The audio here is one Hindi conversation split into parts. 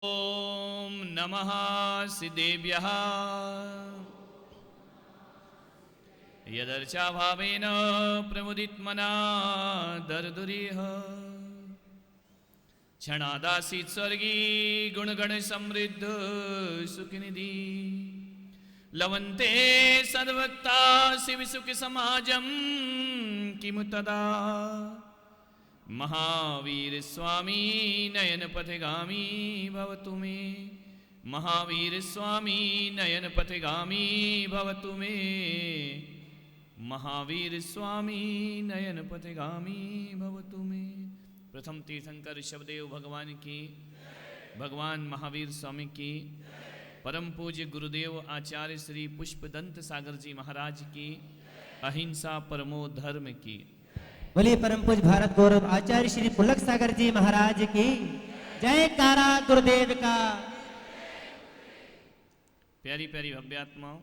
ओम नमः सिद्धेभ्यः यदर्चाभावेन प्रमुदितमना दर्दुरिह क्षणादासीत् स्वर्गी गुणगण समृद्ध सुखनिधि लवन्ते सद्भक्ता शिव सुख समाजम किमु तदा महावीर स्वामी नयन पथगामी भवतु मे महावीर स्वामी नयन पथगामी भवतु मे महावीर स्वामी नयन पथगामी भवतु मे। प्रथम तीर्थंकर ऋषभदेव भगवान की, भगवान महावीर स्वामी की, परम पूज्य गुरुदेव आचार्य श्री पुष्पदंत सागर जी महाराज की, अहिंसा परमो धर्म की। बोलिए परम पूज्य भारत गौरव आचार्य श्री पुलक सागर जी महाराज की जयकारा गुरुदेव का। प्यारी प्यारी भव्यात्माओं,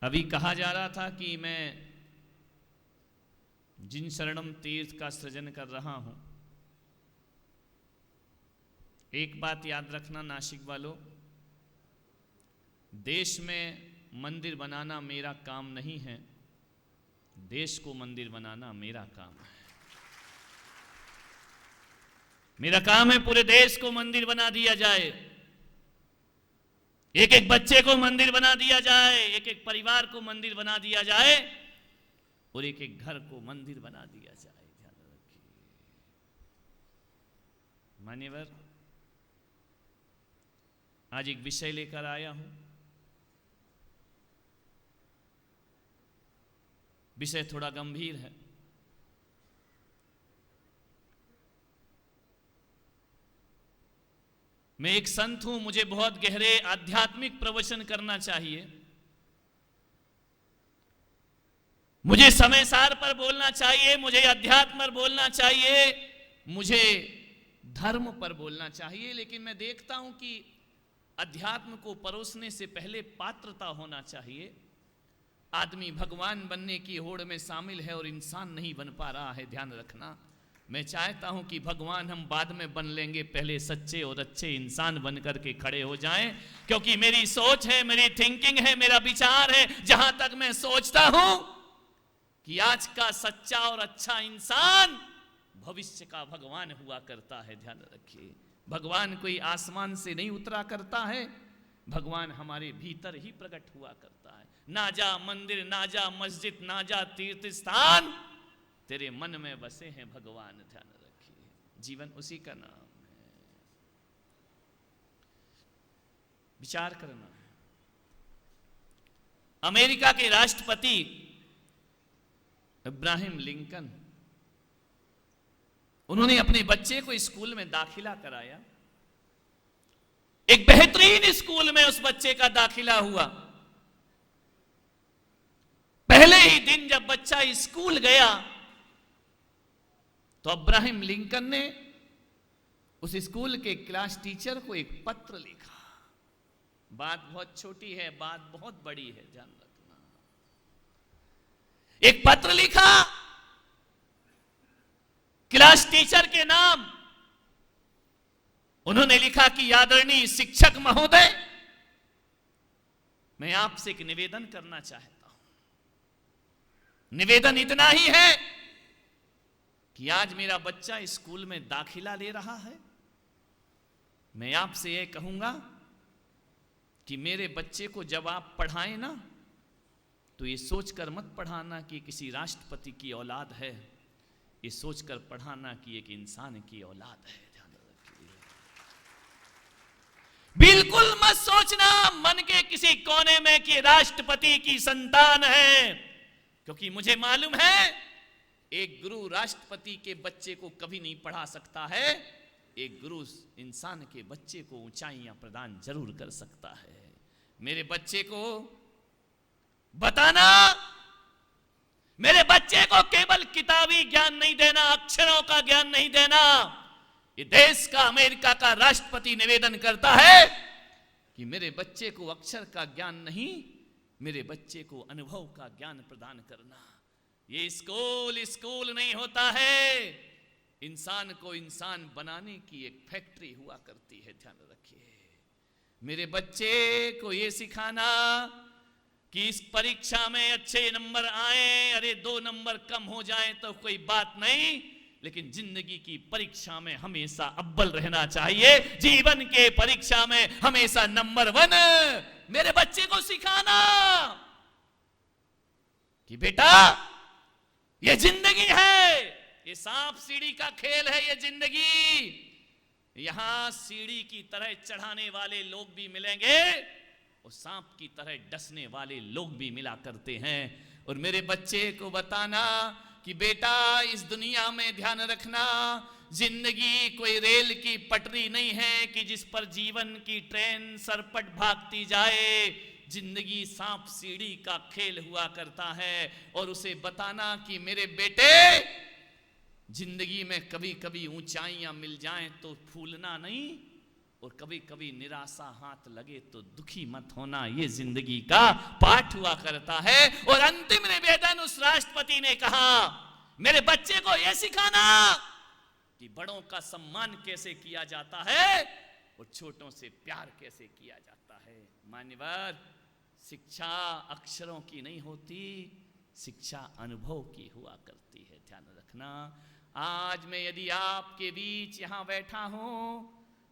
अभी कहा जा रहा था कि मैं जिन शरणम तीर्थ का सृजन कर रहा हूं, एक बात याद रखना नासिक वालों, देश में मंदिर बनाना मेरा काम नहीं है, देश को मंदिर बनाना मेरा काम है। मेरा काम है पूरे देश को मंदिर बना दिया जाए, एक एक बच्चे को मंदिर बना दिया जाए, एक एक परिवार को मंदिर बना दिया जाए और एक एक घर को मंदिर बना दिया जाए। ध्यान रखिए मान्यवर, आज एक विषय लेकर आया हूं। विषय थोड़ा गंभीर है। मैं एक संत हूं, मुझे बहुत गहरे आध्यात्मिक प्रवचन करना चाहिए, मुझे समय सार पर बोलना चाहिए, मुझे अध्यात्म पर बोलना चाहिए, मुझे धर्म पर बोलना चाहिए, लेकिन मैं देखता हूं कि अध्यात्म को परोसने से पहले पात्रता होना चाहिए। आदमी भगवान बनने की होड़ में शामिल है और इंसान नहीं बन पा रहा है। ध्यान रखना, मैं चाहता हूं कि भगवान हम बाद में बन लेंगे, पहले सच्चे और अच्छे इंसान बन करके खड़े हो जाएं, क्योंकि मेरी सोच है, मेरी थिंकिंग है, मेरा विचार है। जहां तक मैं सोचता हूं कि आज का सच्चा और अच्छा इंसान भविष्य का भगवान हुआ करता है। ध्यान रखिए, भगवान कोई आसमान से नहीं उतरा करता है, भगवान हमारे भीतर ही प्रकट हुआ करता है। ना जा मंदिर, ना जा मस्जिद, ना जा तीर्थ स्थान, तेरे मन में बसे हैं भगवान। ध्यान रखिए, जीवन उसी का नाम है। विचार करना है। अमेरिका के राष्ट्रपति इब्राहिम लिंकन, उन्होंने अपने बच्चे को स्कूल में दाखिला कराया। एक बेहतरीन स्कूल में उस बच्चे का दाखिला हुआ। पहले ही दिन जब बच्चा स्कूल गया तो इब्राहिम लिंकन ने उस स्कूल के क्लास टीचर को एक पत्र लिखा। बात बहुत छोटी है, बात बहुत बड़ी है, ध्यान रखना। एक पत्र लिखा क्लास टीचर के नाम। उन्होंने लिखा कि आदरणीय शिक्षक महोदय, मैं आपसे एक निवेदन करना चाहता हूं। निवेदन इतना ही है कि आज मेरा बच्चा स्कूल में दाखिला ले रहा है। मैं आपसे यह कहूंगा कि मेरे बच्चे को जब आप पढ़ाएं ना, तो ये सोचकर मत पढ़ाना कि किसी राष्ट्रपति की औलाद है, ये सोचकर पढ़ाना कि एक इंसान की औलाद है। बिल्कुल मत सोचना मन के किसी कोने में कि राष्ट्रपति की संतान है, क्योंकि मुझे मालूम है एक गुरु राष्ट्रपति के बच्चे को कभी नहीं पढ़ा सकता है, एक गुरु इंसान के बच्चे को ऊंचाइयां प्रदान जरूर कर सकता है। मेरे बच्चे को बताना, मेरे बच्चे को केवल किताबी ज्ञान नहीं देना, अक्षरों का ज्ञान नहीं देना। ये देश का, अमेरिका का राष्ट्रपति निवेदन करता है कि मेरे बच्चे को अक्षर का ज्ञान नहीं, मेरे बच्चे को अनुभव का ज्ञान प्रदान करना। ये स्कूल नहीं होता है, इंसान को इंसान बनाने की एक फैक्ट्री हुआ करती है, ध्यान रखिए। मेरे बच्चे को ये सिखाना कि इस परीक्षा में अच्छे नंबर आए, अरे 2 नंबर कम हो जाए तो कोई बात नहीं, लेकिन जिंदगी की परीक्षा में हमेशा अव्वल रहना चाहिए, जीवन के परीक्षा में हमेशा नंबर 1। मेरे बच्चे को सिखाना कि बेटा ये जिंदगी है, ये सांप सीढ़ी का खेल है, ये जिंदगी। यहां सीढ़ी की तरह चढ़ाने वाले लोग भी मिलेंगे और सांप की तरह डसने वाले लोग भी मिला करते हैं। और मेरे बच्चे को बताना कि बेटा इस दुनिया में ध्यान रखना, जिंदगी कोई रेल की पटरी नहीं है कि जिस पर जीवन की ट्रेन सरपट भागती जाए। जिंदगी सांप सीढ़ी का खेल हुआ करता है। और उसे बताना कि मेरे बेटे जिंदगी में कभी कभी ऊंचाइयां मिल जाएं तो फूलना नहीं, और कभी कभी निराशा हाथ लगे तो दुखी मत होना, ये जिंदगी का पाठ हुआ करता है। और अंतिम निवेदन उस राष्ट्रपति ने कहा, मेरे बच्चे को यह सिखाना कि बड़ों का सम्मान कैसे किया जाता है और छोटों से प्यार कैसे किया जाता है। मान्यवर, शिक्षा अक्षरों की नहीं होती, शिक्षा अनुभव की हुआ करती है, ध्यान रखना। आज मैं यदि आपके बीच यहां बैठा हूं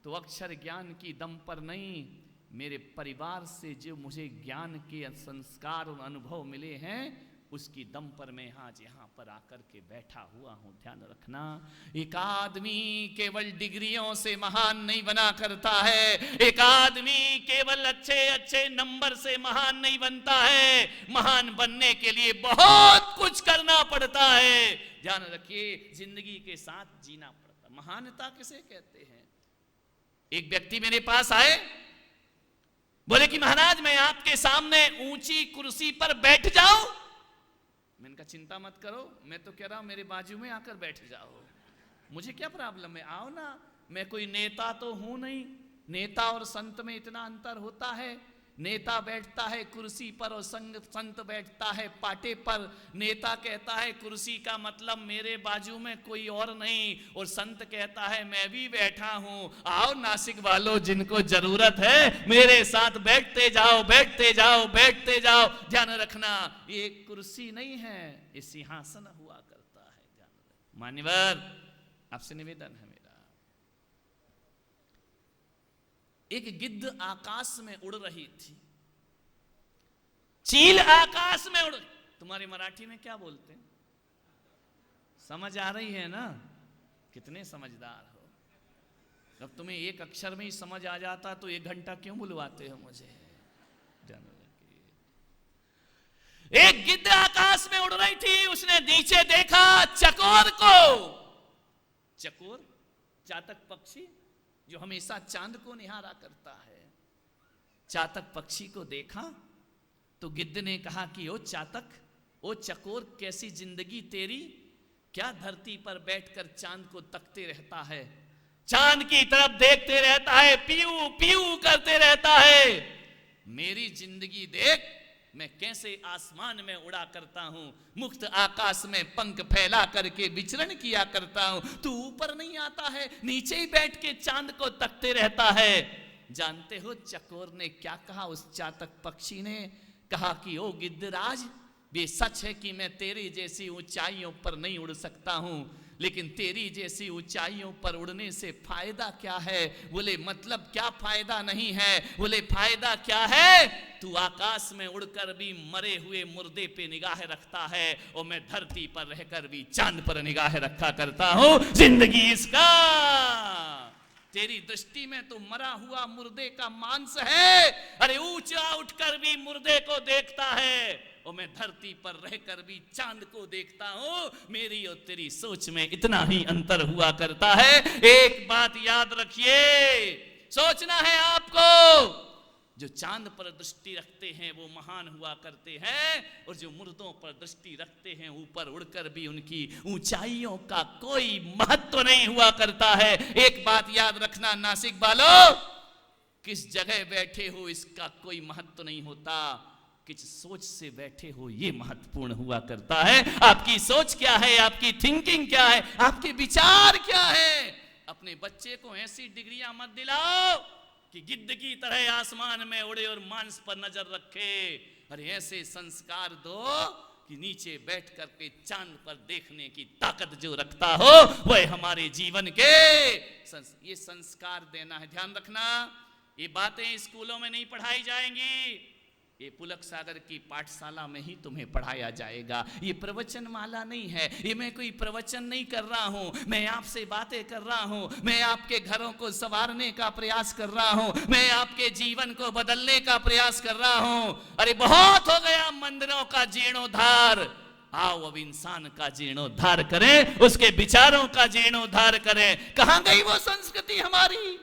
तो अक्षर ज्ञान की दम पर नहीं, मेरे परिवार से जो मुझे ज्ञान के संस्कार और अनुभव मिले हैं उसकी दम पर मैं आज यहाँ पर आकर के बैठा हुआ हूँ, ध्यान रखना। एक आदमी केवल डिग्रियों से महान नहीं बना करता है, एक आदमी केवल अच्छे अच्छे नंबर से महान नहीं बनता है। महान बनने के लिए बहुत कुछ करना पड़ता है, ध्यान रखिए, जिंदगी के साथ जीना पड़ता। महानता किसे कहते हैं? एक व्यक्ति मेरे पास आए, बोले कि महाराज मैं आपके सामने ऊंची कुर्सी पर बैठ जाऊं। मैंने कहा चिंता मत करो, मैं तो कह रहा हूं मेरे बाजू में आकर बैठ जाओ, मुझे क्या प्रॉब्लम है, आओ ना। मैं कोई नेता तो हूं नहीं, नेता और संत में इतना अंतर होता है। नेता बैठता है कुर्सी पर और संत बैठता है पाटे पर। नेता कहता है कुर्सी का मतलब मेरे बाजू में कोई और नहीं, और संत कहता है मैं भी बैठा हूं, आओ नासिक वालों जिनको जरूरत है मेरे साथ बैठते जाओ, बैठते जाओ, बैठते जाओ। ध्यान रखना, ये कुर्सी नहीं है, ये सिंहासन हुआ करता है, ध्यान रखना। मान्यवर, आपसे निवेदन है मेरा, एक गिद्ध आकाश में उड़ रही थी, चील आकाश में उड़, तुम्हारी मराठी में क्या बोलते हैं, समझ आ रही है ना? कितने समझदार हो। जब तुम्हें एक अक्षर में ही समझ आ जाता तो 1 घंटा क्यों बुलवाते हो मुझे? एक गिद्ध आकाश में उड़ रही थी, उसने नीचे देखा चकोर को। चकोर चातक पक्षी जो हमेशा चांद को निहारा करता है। चातक पक्षी को देखा तो गिद्ध ने कहा कि ओ चातक, ओ चकोर, कैसी जिंदगी तेरी, क्या धरती पर बैठकर चांद को तकते रहता है, चांद की तरफ देखते रहता है, पीऊ पीऊ करते रहता है। मेरी जिंदगी देख, मैं कैसे आसमान में उड़ा करता हूं, मुक्त आकाश में पंख फैला करके विचरण किया करता हूं। तू ऊपर नहीं आता है, नीचे ही बैठ के चांद को तकते रहता है। जानते हो चकोर ने क्या कहा? उस चातक पक्षी ने कहा कि ओ गिद्धराज, ये सच है कि मैं तेरी जैसी ऊंचाइयों पर नहीं उड़ सकता हूं, लेकिन तेरी जैसी ऊंचाइयों पर उड़ने से फायदा क्या है? बोले मतलब क्या फायदा नहीं है? बोले फायदा क्या है? तू आकाश में उड़कर भी मरे हुए मुर्दे पे निगाह रखता है, और मैं धरती पर रहकर भी चांद पर निगाह रखा करता हूं। जिंदगी इसका, तेरी दृष्टि में तो मरा हुआ मुर्दे का मांस है, अरे ऊंचा उठकर भी मुर्दे को देखता है, और मैं धरती पर रहकर भी चांद को देखता हूं। मेरी और तेरी सोच में इतना ही अंतर हुआ करता है। एक बात याद रखिए, सोचना है आपको, जो चांद पर दृष्टि रखते हैं वो महान हुआ करते हैं, और जो मुर्दों पर दृष्टि रखते हैं ऊपर उड़कर भी उनकी ऊंचाइयों का कोई महत्व नहीं हुआ करता है। एक बात याद रखना नासिक वालों, किस जगह बैठे हो इसका कोई महत्व नहीं होता, किस सोच से बैठे हो ये महत्वपूर्ण हुआ करता है। आपकी सोच क्या है, आपकी थिंकिंग क्या है, आपके विचार क्या है। अपने बच्चे को ऐसी डिग्रियां मत दिलाओ कि गिद्ध की तरह आसमान में उड़े और मांस पर नजर रखे। अरे ऐसे संस्कार दो कि नीचे बैठ करके चांद पर देखने की ताकत जो रखता हो वह हमारे जीवन के ये संस्कार देना है। ध्यान रखना, ये बातें स्कूलों में नहीं पढ़ाई जाएंगी, ये पुलक सागर की पाठशाला में ही तुम्हें पढ़ाया जाएगा। ये प्रवचन माला नहीं है, ये मैं कोई प्रवचन नहीं कर रहा हूं, मैं आपसे बातें कर रहा हूं, मैं आपके घरों को संवारने का प्रयास कर रहा हूं, मैं आपके जीवन को बदलने का प्रयास कर रहा हूं। अरे बहुत हो गया मंदिरों का जीर्णोद्धार, आओ अब इंसान का जीर्णोद्धार करें, उसके विचारों का जीर्णोद्धार करें। कहां गई वो संस्कृति हमारी,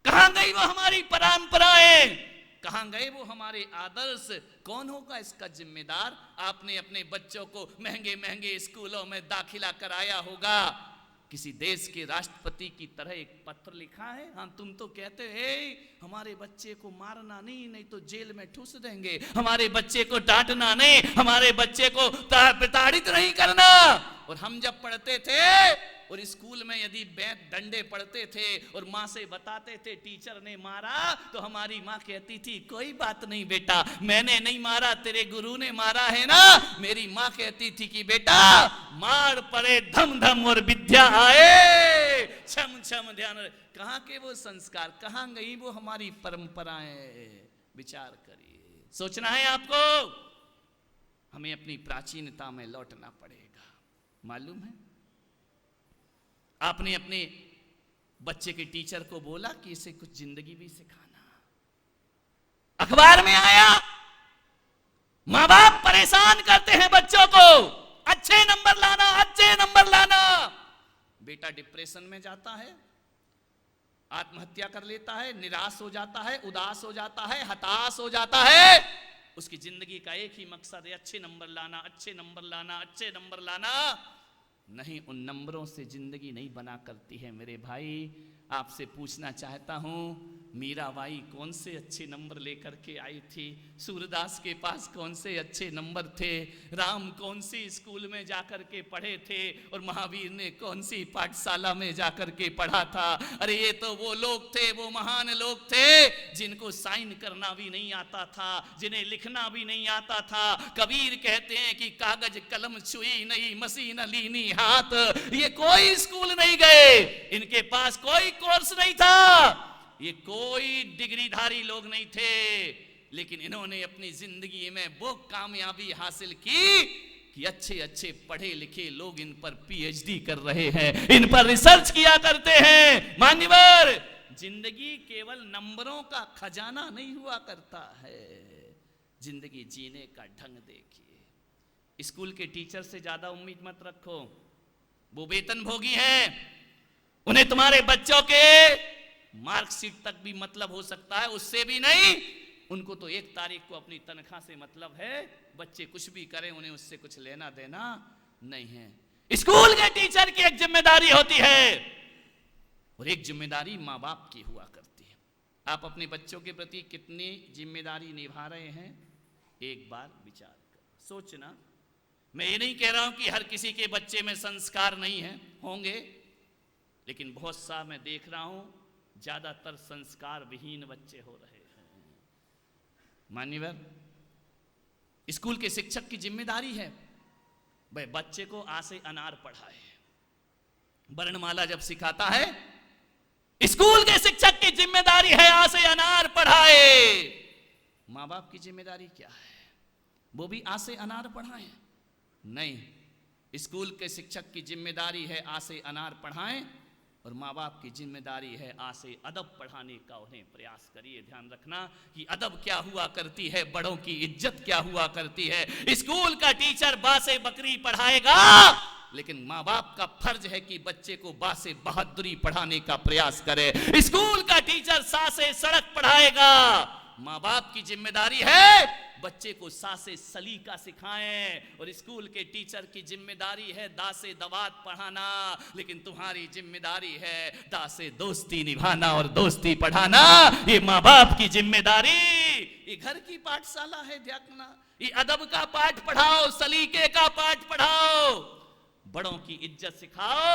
कहां गई वो हमारी परंपराएं, कहां गए वो हमारे आदर्श। कौन होगा इसका जिम्मेदार? आपने अपने बच्चों को महंगे महंगे स्कूलों में दाखिला कराया होगा, किसी देश के राष्ट्रपति की तरह एक पत्र लिखा है। हाँ, तुम तो कहते हैं हमारे बच्चे को मारना नहीं, नहीं तो जेल में ठूस देंगे, हमारे बच्चे को डांटना नहीं, हमारे बच्चे को प्रताड़ित नहीं करना। और हम जब पढ़ते थे और स्कूल में यदि डंडे पड़ते थे और माँ से बताते थे टीचर ने मारा, तो हमारी माँ कहती थी कोई बात नहीं बेटा, मैंने नहीं मारा, तेरे गुरु ने मारा है ना। मेरी माँ कहती थी कि बेटा मार पड़े धम धम और विद्या आए छम छम ध्यान। कहाँ के वो संस्कार, कहाँ गई वो हमारी परंपराएं? विचार करिए, सोचना है आपको। हमें अपनी प्राचीनता में लौटना पड़ेगा। मालूम है, आपने अपने बच्चे के टीचर को बोला कि इसे कुछ जिंदगी भी सिखाना। अखबार में आया, मां बाप परेशान करते हैं बच्चों को, अच्छे नंबर लाना, अच्छे नंबर लाना। बेटा डिप्रेशन में जाता है, आत्महत्या कर लेता है, निराश हो जाता है, उदास हो जाता है, हताश हो जाता है। उसकी जिंदगी का एक ही मकसद है, अच्छे नंबर लाना, अच्छे नंबर लाना, अच्छे नंबर लाना। नहीं, उन नंबरों से जिंदगी नहीं बना करती है मेरे भाई। आपसे पूछना चाहता हूं, मीराबाई कौन से अच्छे नंबर लेकर के आई थी? सूरदास के पास कौन से अच्छे नंबर थे? राम कौन सी स्कूल में जाकर के पढ़े थे? और महावीर ने कौन सी पाठशाला में जाकर के पढ़ा था? अरे ये तो वो लोग थे, वो महान लोग थे जिनको साइन करना भी नहीं आता था, जिन्हें लिखना भी नहीं आता था। कबीर कहते हैं कि कागज कलम छुई नहीं, मशीन लीनी हाथ। ये कोई स्कूल नहीं गए, इनके पास कोई कोर्स नहीं था, ये कोई डिग्रीधारी लोग नहीं थे, लेकिन इन्होंने अपनी जिंदगी में वो कामयाबी हासिल की कि अच्छे अच्छे पढ़े लिखे लोग इन पर पीएचडी कर रहे हैं, इन पर रिसर्च किया करते हैं। मान्यवर, जिंदगी केवल नंबरों का खजाना नहीं हुआ करता है, जिंदगी जीने का ढंग देखिए। स्कूल के टीचर से ज्यादा उम्मीद मत रखो, वो वेतन भोगी हैं, उन्हें तुम्हारे बच्चों के मार्कशीट तक भी मतलब हो सकता है, उससे भी नहीं। उनको तो 1 तारीख को अपनी तनख्वाह से मतलब है, बच्चे कुछ भी करें उन्हें उससे कुछ लेना देना नहीं है। स्कूल के टीचर की एक जिम्मेदारी होती है और एक जिम्मेदारी माँ बाप की हुआ करती है। आप अपने बच्चों के प्रति कितनी जिम्मेदारी निभा रहे हैं, एक बार विचार कर सोचना। मैं ये नहीं कह रहा हूं कि हर किसी के बच्चे में संस्कार नहीं है, होंगे, लेकिन बहुत सा मैं देख रहा हूं ज्यादातर संस्कार विहीन बच्चे हो रहे हैं। मान्यवर, स्कूल के शिक्षक की जिम्मेदारी है वह बच्चे को आ से अनार पढ़ाए। वर्णमाला जब सिखाता है, स्कूल के शिक्षक की जिम्मेदारी है आ से अनार पढ़ाए। माँ बाप की जिम्मेदारी क्या है? वो भी आ से अनार पढ़ाएं? नहीं, स्कूल के शिक्षक की जिम्मेदारी है आ से अनार पढ़ाएं और माँ बाप की जिम्मेदारी है आ से अदब पढ़ाने का उन्हें प्रयास करिए। ध्यान रखना कि अदब क्या हुआ करती है, बड़ों की इज्जत क्या हुआ करती है। स्कूल का टीचर बा से बकरी पढ़ाएगा, लेकिन माँ बाप का फर्ज है कि बच्चे को बा से बहादुरी पढ़ाने का प्रयास करे। स्कूल का टीचर सा से सड़क पढ़ाएगा, माँ बाप की जिम्मेदारी है बच्चे को सासे सलीका सिखाएं, और स्कूल के टीचर की जिम्मेदारी है दासे दवात पढ़ाना, लेकिन तुम्हारी जिम्मेदारी है दासे दोस्ती निभाना और दोस्ती पढ़ाना। ये माँ बाप की जिम्मेदारी, ये घर की पाठशाला है, ध्यान रखना। ये अदब का पाठ पढ़ाओ, सलीके का पाठ पढ़ाओ, बड़ों की इज्जत सिखाओ।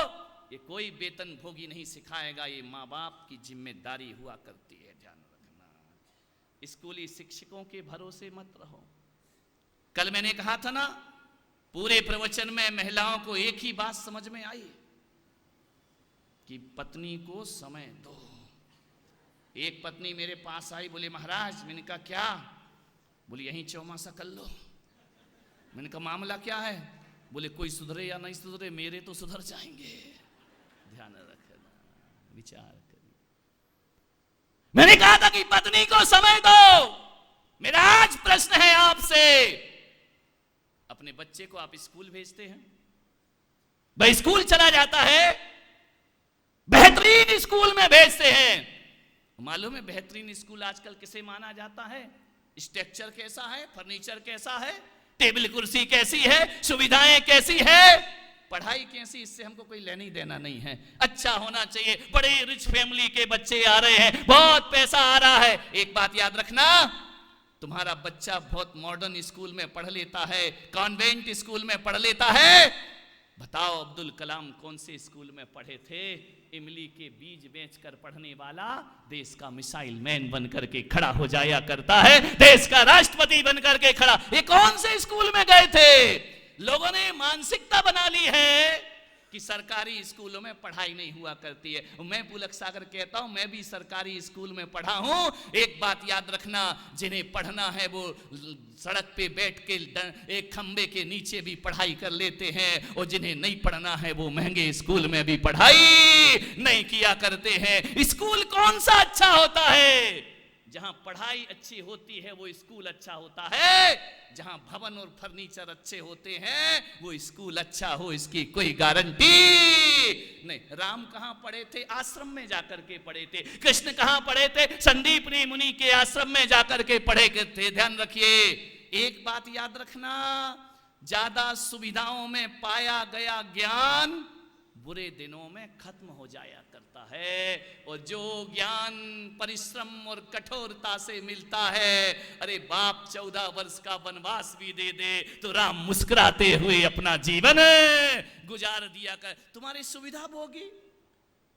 ये कोई वेतन भोगी नहीं सिखाएगा, ये माँ बाप की जिम्मेदारी हुआ करती है, ध्यान रखना। स्कूली शिक्षकों के भरोसे मत रहो। कल मैंने कहा था ना, पूरे प्रवचन में महिलाओं को एक ही बात समझ में आई कि पत्नी को समय दो। एक पत्नी मेरे पास आई, बोले महाराज, मैंने कहा क्या? बोले यहीं चौमासा कर लो। मैंने कहा मामला क्या है? बोले कोई सुधरे या नहीं सुधरे, मेरे तो सुधर जाएंगे। ध्यान रखना, विचार करिए। मैंने कहा था कि पत्नी को समय दो। मेरा आज प्रश्न है आपसे, अपने बच्चे को आप स्कूल भेजते हैं, वह स्कूल चला जाता है, बेहतरीन स्कूल में भेजते हैं। मालूम है बेहतरीन स्कूल आजकल किसे माना जाता है? स्ट्रक्चर कैसा है, फर्नीचर कैसा है, टेबल कुर्सी कैसी है, सुविधाएं कैसी है, पढ़ाई कैसी, इससे हमको कोई लेनी देना नहीं है। अच्छा होना चाहिए। बड़े रिच फैमिली के बच्चे आ रहे हैं, बहुत पैसा आ रहा है। एक बात याद रखना, तुम्हारा बच्चा बहुत मॉडर्न स्कूल में पढ़ लेता है, कॉन्वेंट स्कूल में पढ़ लेता है। बताओ अब्दुल कलाम कौन से स्कूल में पढ़े थे? इमली के बीज बेचकर पढ़ने वाला देश का मिसाइल मैन बनकर के खड़ा हो जाया करता है, देश का राष्ट्रपति बनकर के खड़ा। ये कौन से स्कूल में गए थे? लोगों ने मानसिकता बना ली है कि सरकारी स्कूलों में पढ़ाई नहीं हुआ करती है। मैं पुलक सागर कहता हूं, मैं भी सरकारी स्कूल में पढ़ा हूं। एक बात याद रखना, जिन्हें पढ़ना है वो सड़क पे बैठ के एक खंबे के नीचे भी पढ़ाई कर लेते हैं, और जिन्हें नहीं पढ़ना है वो महंगे स्कूल में भी पढ़ाई नहीं किया करते हैं। स्कूल कौन सा अच्छा होता है? जहां पढ़ाई अच्छी होती है वो स्कूल अच्छा होता है। जहां भवन और फर्नीचर अच्छे होते हैं वो स्कूल अच्छा हो, इसकी कोई गारंटी नहीं। राम कहां पढ़े थे? आश्रम में जाकर के पढ़े थे। कृष्ण कहां पढ़े थे? संदीपनी मुनि के आश्रम में जाकर के पढ़े थे। ध्यान रखिए, एक बात याद रखना, ज्यादा सुविधाओं में पाया गया ज्ञान बुरे दिनों में खत्म हो जाया करता है, और जो ज्ञान परिश्रम और कठोरता से मिलता है, अरे बाप 14 वर्ष का वनवास भी दे दे तो राम मुस्कुराते हुए अपना जीवन गुजार दिया कर। तुम्हारी सुविधा भोगी,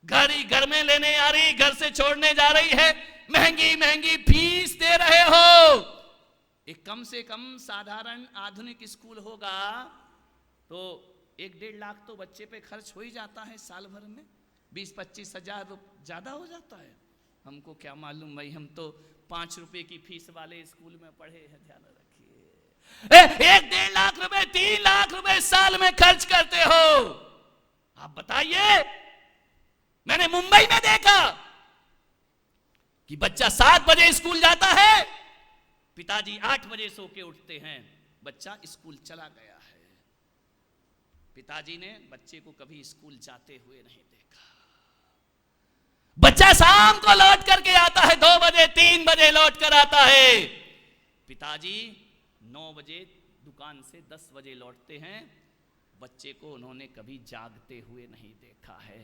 गाड़ी घर में लेने आ रही, घर से छोड़ने जा रही है, महंगी महंगी फीस दे रहे हो। एक कम से कम साधारण आधुनिक स्कूल होगा तो 1-1.5 लाख तो बच्चे पे खर्च हो ही जाता है साल भर में। 20-25 हजार ज्यादा हो जाता है। हमको क्या मालूम भाई, हम तो 5 रुपए की फीस वाले स्कूल में पढ़े हैं। ध्यान रखिए, 1-1.5 लाख रुपए, 3 लाख रुपए साल में खर्च करते हो। आप बताइए, मैंने मुंबई में देखा कि बच्चा 7 बजे स्कूल जाता है, पिताजी 8 बजे सो के उठते हैं, बच्चा स्कूल चला गया है। पिताजी ने बच्चे को कभी स्कूल जाते हुए नहीं देखा। बच्चा शाम को लौट करके आता है, 2 बजे 3 बजे लौट कर आता है। पिताजी 9 बजे दुकान से 10 बजे लौटते हैं। बच्चे को उन्होंने कभी जागते हुए नहीं देखा है।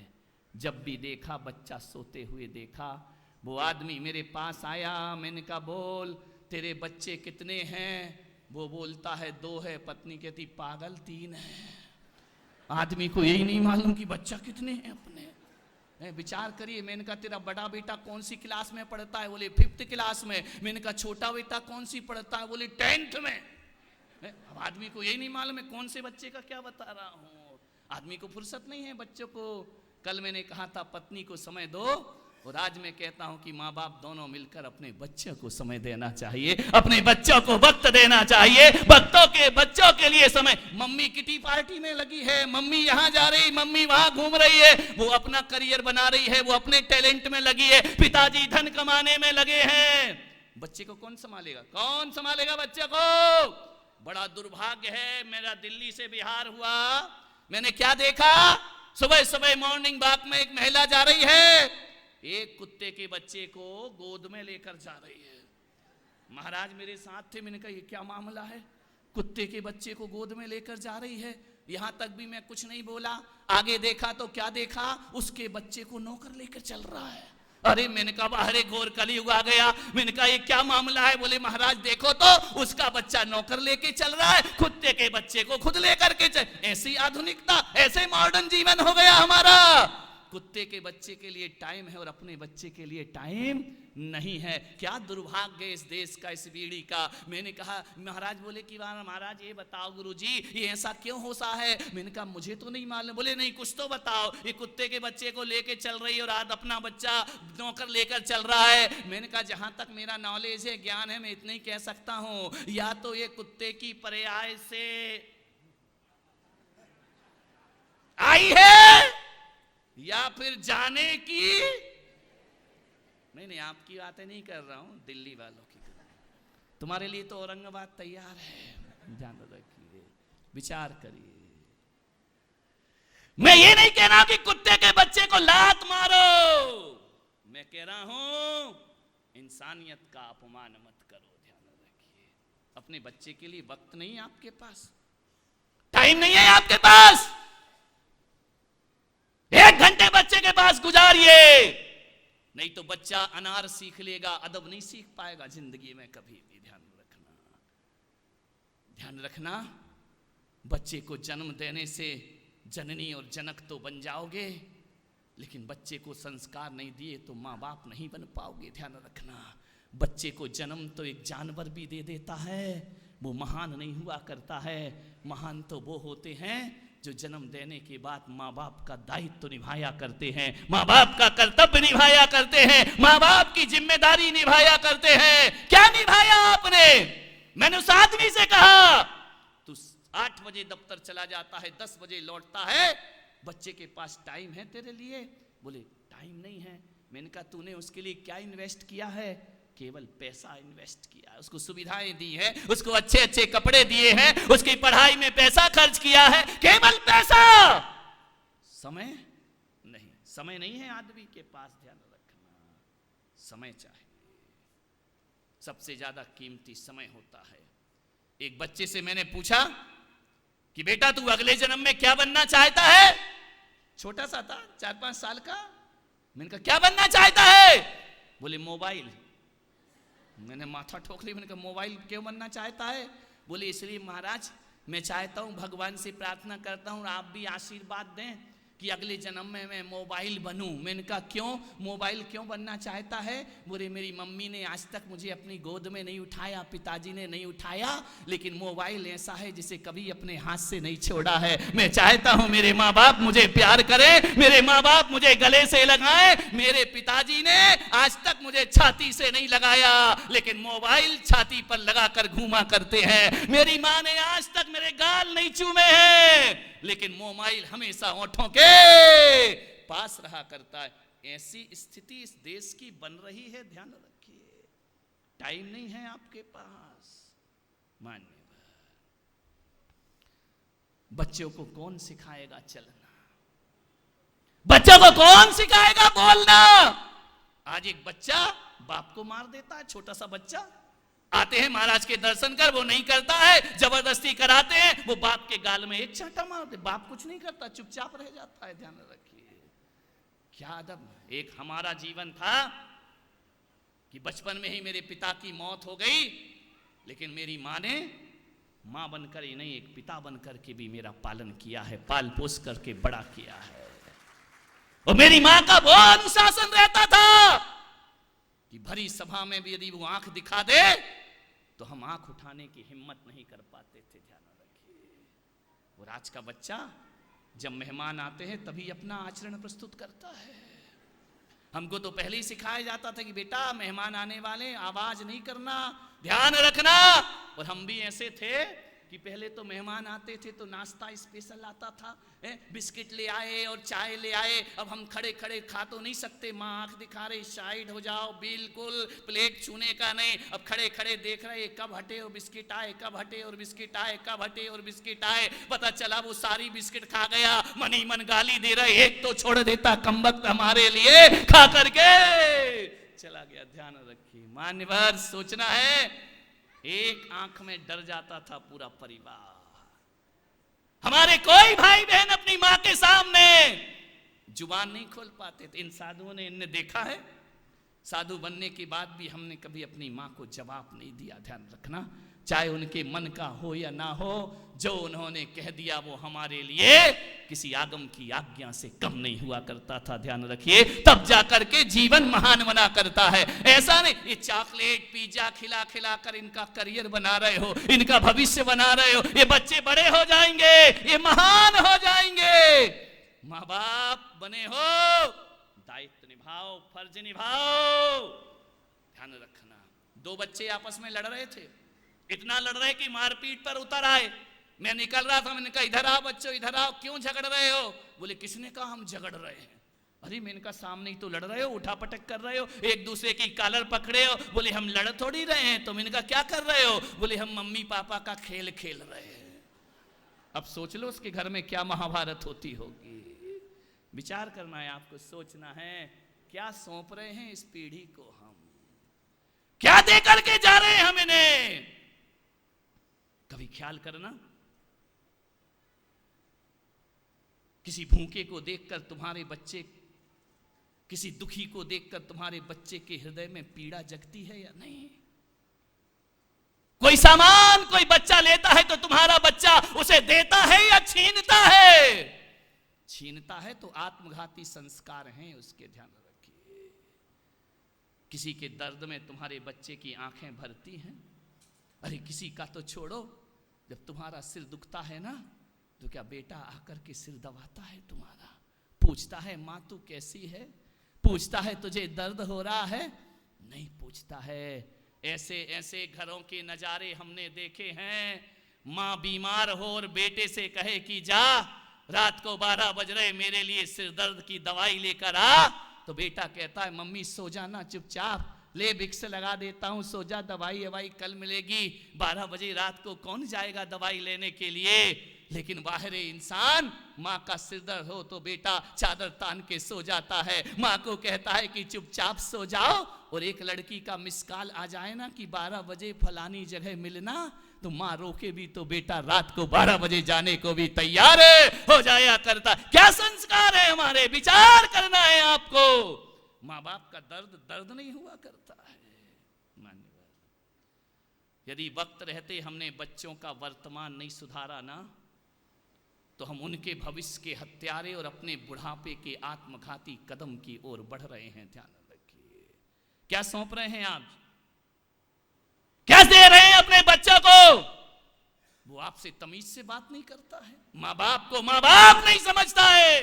जब भी देखा बच्चा सोते हुए देखा। वो आदमी मेरे पास आया, मैंने कहा बोल तेरे बच्चे कितने हैं? वो बोलता है 2 है। पत्नी कहती पागल 3 है। आदमी को यही नहीं मालूम कि बच्चा कितने हैं अपने। विचार करिए, मैंने कहा तेरा बड़ा बेटा कौन सी क्लास में पढ़ता है? बोले 5th क्लास में। मैंने कहा छोटा बेटा कौन सी पढ़ता है? बोले 10th में। अब आदमी को यही नहीं मालूम है कौन से बच्चे का क्या बता रहा हूं। आदमी को फुर्सत नहीं है बच्चों को। कल मैंने कहा था पत्नी को समय दो, और आज मैं कहता हूं कि माँ बाप दोनों मिलकर अपने बच्चों को समय देना चाहिए, अपने बच्चों को वक्त देना चाहिए। बच्चों के लिए समय। मम्मी किटी पार्टी में लगी है, मम्मी यहाँ जा रही, मम्मी वहां घूम रही है, वो अपना करियर बना रही है, वो अपने टैलेंट में लगी है, पिताजी धन कमाने में लगे हैं। बच्चे को कौन संभालेगा? कौन संभालेगा बच्चे को? बड़ा दुर्भाग्य है। मेरा दिल्ली से बिहार हुआ, मैंने क्या देखा, सुबह सुबह मॉर्निंग वॉक में एक महिला जा रही है, एक कुत्ते के बच्चे को गोद में लेकर जा रही है। महाराज मेरे साथ थे, मैंने कहा ये क्या मामला है, कुत्ते के बच्चे को गोद में लेकर जा रही है। यहां तक भी मैं कुछ नहीं बोला, आगे देखा तो क्या देखा, उसके बच्चे को नौकर लेकर चल रहा है। अरे मैंने कहा अरे घोर कलयुग आ गया। मैंने कहा ये क्या मामला है? बोले महाराज देखो तो उसका बच्चा नौकर लेके चल रहा है, कुत्ते के बच्चे को खुद लेकर के चल। ऐसी आधुनिकता, ऐसे मॉडर्न जीवन हो गया हमारा। कुत्ते के बच्चे के लिए टाइम है और अपने बच्चे के लिए टाइम नहीं है। क्या दुर्भाग्य इस देश का, इस पीढ़ी का। मैंने कहा महाराज, बोले कि महाराज ये बताओ गुरुजी ये ऐसा क्यों होता है? मैंने कहा मुझे तो नहीं मालूम। बोले नहीं कुछ तो बताओ, ये कुत्ते के बच्चे को लेके चल रही है और आज अपना बच्चा नौकर लेकर चल रहा है। मैंने कहा जहां तक मेरा नॉलेज है, ज्ञान है, मैं इतना ही कह सकता हूं, या तो ये कुत्ते की पर्याय से आई है या फिर जाने की। नहीं आपकी बातें नहीं कर रहा हूं, दिल्ली वालों की। तुम्हारे लिए तो औरंगाबाद तैयार है, ध्यान रखिए, विचार करिए। मैं ये नहीं कह रहा कि कुत्ते के बच्चे को लात मारो, मैं कह रहा हूं इंसानियत का अपमान मत करो। ध्यान रखिए, अपने बच्चे के लिए वक्त नहीं है आपके पास, टाइम नहीं है आपके पास, 1 घंटे बच्चे के पास गुजारिए, नहीं तो बच्चा अनार सीख लेगा, अदब नहीं सीख पाएगा जिंदगी में कभी भी। ध्यान रखना, बच्चे को जन्म देने से जननी और जनक तो बन जाओगे, लेकिन बच्चे को संस्कार नहीं दिए तो माँ बाप नहीं बन पाओगे। ध्यान रखना, बच्चे को जन्म तो एक जानवर भी दे देता है, वो महान नहीं हुआ करता है। महान तो वो होते हैं जो जन्म देने के बाद माँ बाप का दायित्व निभाया करते हैं, माँ बाप का कर्तव्य निभाया करते हैं, माँ बाप की जिम्मेदारी निभाया करते हैं। क्या निभाया आपने? मैंने उस आदमी से कहा तू 8 बजे दफ्तर चला जाता है, 10 बजे लौटता है, बच्चे के पास टाइम है तेरे लिए? बोले टाइम नहीं है। मैंने कहा तूने उसके लिए क्या इन्वेस्ट किया है? केवल पैसा इन्वेस्ट किया है, उसको सुविधाएं दी है, उसको अच्छे अच्छे कपड़े दिए हैं, उसकी पढ़ाई में पैसा खर्च किया है, केवल पैसा। समय नहीं, समय नहीं है आदमी के पास। ध्यान रखना, समय चाहिए, सबसे ज्यादा कीमती समय होता है। एक बच्चे से मैंने पूछा कि बेटा तू अगले जन्म में क्या बनना चाहता है? छोटा सा था, 4-5 साल का। मैंने कहा क्या बनना चाहता है? बोले मोबाइल। मैंने माथा ठोक ली, मैंने कहा मोबाइल क्यों बनना चाहता है? बोले इसलिए महाराज मैं चाहता हूँ, भगवान से प्रार्थना करता हूँ आप भी आशीर्वाद दें कि अगले जन्म में मैं मोबाइल बनूं। मैंने कहा क्यों, मोबाइल क्यों बनना चाहता है? बोले मेरी मम्मी ने आज तक मुझे अपनी गोद में नहीं उठाया, पिताजी ने नहीं उठाया, लेकिन मोबाइल ऐसा है जिसे कभी अपने हाथ से नहीं छोड़ा है। मैं चाहता हूं मेरे माँ बाप मुझे प्यार करें, मेरे माँ बाप मुझे गले से लगाएं। मेरे पिताजी ने आज तक मुझे छाती से नहीं लगाया, लेकिन मोबाइल छाती पर लगाकर घूमा करते हैं। मेरी माँ ने आज तक मेरे गाल नहीं चूमे हैं, लेकिन मोबाइल हमेशा होठों के पास रहा करता है। ऐसी स्थिति इस देश की बन रही है, ध्यान रखिए। टाइम नहीं है आपके पास। मान्यवर, बच्चों को कौन सिखाएगा चलना? बच्चों को कौन सिखाएगा बोलना? आज एक बच्चा बाप को मार देता है, छोटा सा बच्चा। आते हैं महाराज के दर्शन कर, वो नहीं करता है, जबरदस्ती कराते हैं, वो बाप के गाल में एक चांटा मारते, बाप कुछ नहीं करता, चुपचाप रह जाता है। ध्यान रखिए, क्या अदब। एक हमारा जीवन था कि बचपन में ही मेरे पिता की मौत हो गई, लेकिन मेरी माँ ने माँ बनकर ही नहीं, एक पिता बनकर के भी मेरा पालन किया है, पाल पोस करके बड़ा किया है। और मेरी माँ का वो अनुशासन रहता था कि भरी सभा में भी यदि वो आंख दिखा दे तो हम आंख उठाने की हिम्मत नहीं कर पाते थे। ध्यान रखिए। और आज का बच्चा जब मेहमान आते हैं तभी अपना आचरण प्रस्तुत करता है। हमको तो पहले ही सिखाया जाता था कि बेटा मेहमान आने वाले, आवाज नहीं करना, ध्यान रखना। और हम भी ऐसे थे कि पहले तो मेहमान आते थे तो नाश्ता स्पेशल आता था, बिस्किट ले आए और चाय ले आए। अब हम खड़े खड़े खा तो नहीं सकते, माँ आंख दिखा रही, साइड हो जाओ, बिल्कुल प्लेट छूने का नहीं। अब खड़े खड़े देख रहे कब हटे और बिस्किट आए, कब हटे और बिस्किट आए, कब हटे और बिस्किट आए। पता चला वो सारी बिस्किट खा गया, मन ही मन गाली दे रहे, एक तो छोड़ देता कमबख्त हमारे लिए, खा करके चला गया। गया। ध्यान रखिए, मान्यवर सोचना है, एक आंख में डर जाता था पूरा परिवार। हमारे कोई भाई बहन अपनी मां के सामने जुबान नहीं खोल पाते थे। इन साधुओं ने इन्हें देखा है, साधु बनने के बाद भी हमने कभी अपनी मां को जवाब नहीं दिया। ध्यान रखना, चाहे उनके मन का हो या ना हो, जो उन्होंने कह दिया वो हमारे लिए किसी आगम की आज्ञा से कम नहीं हुआ करता था। ध्यान रखिए, तब जाकर के जीवन महान बना करता है। ऐसा नहीं ये चॉकलेट पिज्जा खिला खिला कर इनका करियर बना रहे हो, इनका भविष्य बना रहे हो, ये बच्चे बड़े हो जाएंगे, ये महान हो जाएंगे। माँ बाप बने हो, दायित्व निभाओ, फर्ज निभाओ। ध्यान रखना, दो बच्चे आपस में लड़ रहे थे, इतना लड़ रहे कि मारपीट पर उतर आए। मैं निकल रहा था, मैंने कहा इधर आओ बच्चों, इधर आओ, क्यों झगड़ रहे हो? बोले किसने कहा हम झगड़ रहे हैं? अरे मैंने कहा सामने ही तो लड़ रहे हो, उठा पटक कर रहे हो, एक दूसरे की कॉलर पकड़े हो। बोले हम लड़ थोड़ी रहे हैं। तो मैंने कहा क्या कर रहे हो? बोले हम मम्मी पापा का खेल खेल रहे हैं। अब सोच लो उसके घर में क्या महाभारत होती होगी। विचार करना है आपको, सोचना है क्या सौंप रहे हैं इस पीढ़ी को, हम क्या दे करके जा रहे हैं हम इन्हें। कभी ख्याल करना, किसी भूखे को देखकर तुम्हारे बच्चे, किसी दुखी को देखकर तुम्हारे बच्चे के हृदय में पीड़ा जगती है या नहीं? कोई सामान कोई बच्चा लेता है तो तुम्हारा बच्चा उसे देता है या छीनता है? छीनता है तो आत्मघाती संस्कार हैं उसके, ध्यान रखिए। किसी के दर्द में तुम्हारे बच्चे की आंखें भरती हैं। अरे किसी का तो छोड़ो, जब तुम्हारा सिर दुखता है ना, तो क्या बेटा आकर के सिर दबाता है तुम्हारा, पूछता है माँ तू कैसी है, पूछता है तुझे दर्द हो रहा है? नहीं पूछता है। ऐसे ऐसे घरों के नजारे हमने देखे हैं, माँ बीमार हो और बेटे से कहे कि जा रात को 12 बज रहे, मेरे लिए सिर दर्द की दवाई लेकर आ। तो बेटा कहता है मम्मी सो जाना चुपचाप, ले विक्स लगा देता हूं, सो जा, दवाई कल मिलेगी। 12 बजे रात को कौन जाएगा दवाई लेने के लिए? लेकिन बाहरी इंसान, माँ का सिर दर्द हो तो बेटा चादर तान के सो जाता है, माँ को कहता है कि चुपचाप सो जाओ। और एक लड़की का मिस कॉल आ जाए ना कि 12 बजे फलानी जगह मिलना, तो माँ रोके भी तो बेटा रात को 12 बजे जाने को भी तैयार है, हो जाया करता। क्या संस्कार है हमारे, विचार करना है आपको। माँ बाप का दर्द नहीं हुआ करता है। मान्यवर, यदि वक्त रहते हमने बच्चों का वर्तमान नहीं सुधारा ना, तो हम उनके भविष्य के हत्यारे और अपने बुढ़ापे के आत्मघाती कदम की ओर बढ़ रहे हैं। ध्यान रखिए, क्या सौंप रहे हैं आप, क्या दे रहे हैं अपने बच्चों को? वो आपसे तमीज से बात नहीं करता है, माँ बाप को माँ बाप नहीं समझता है।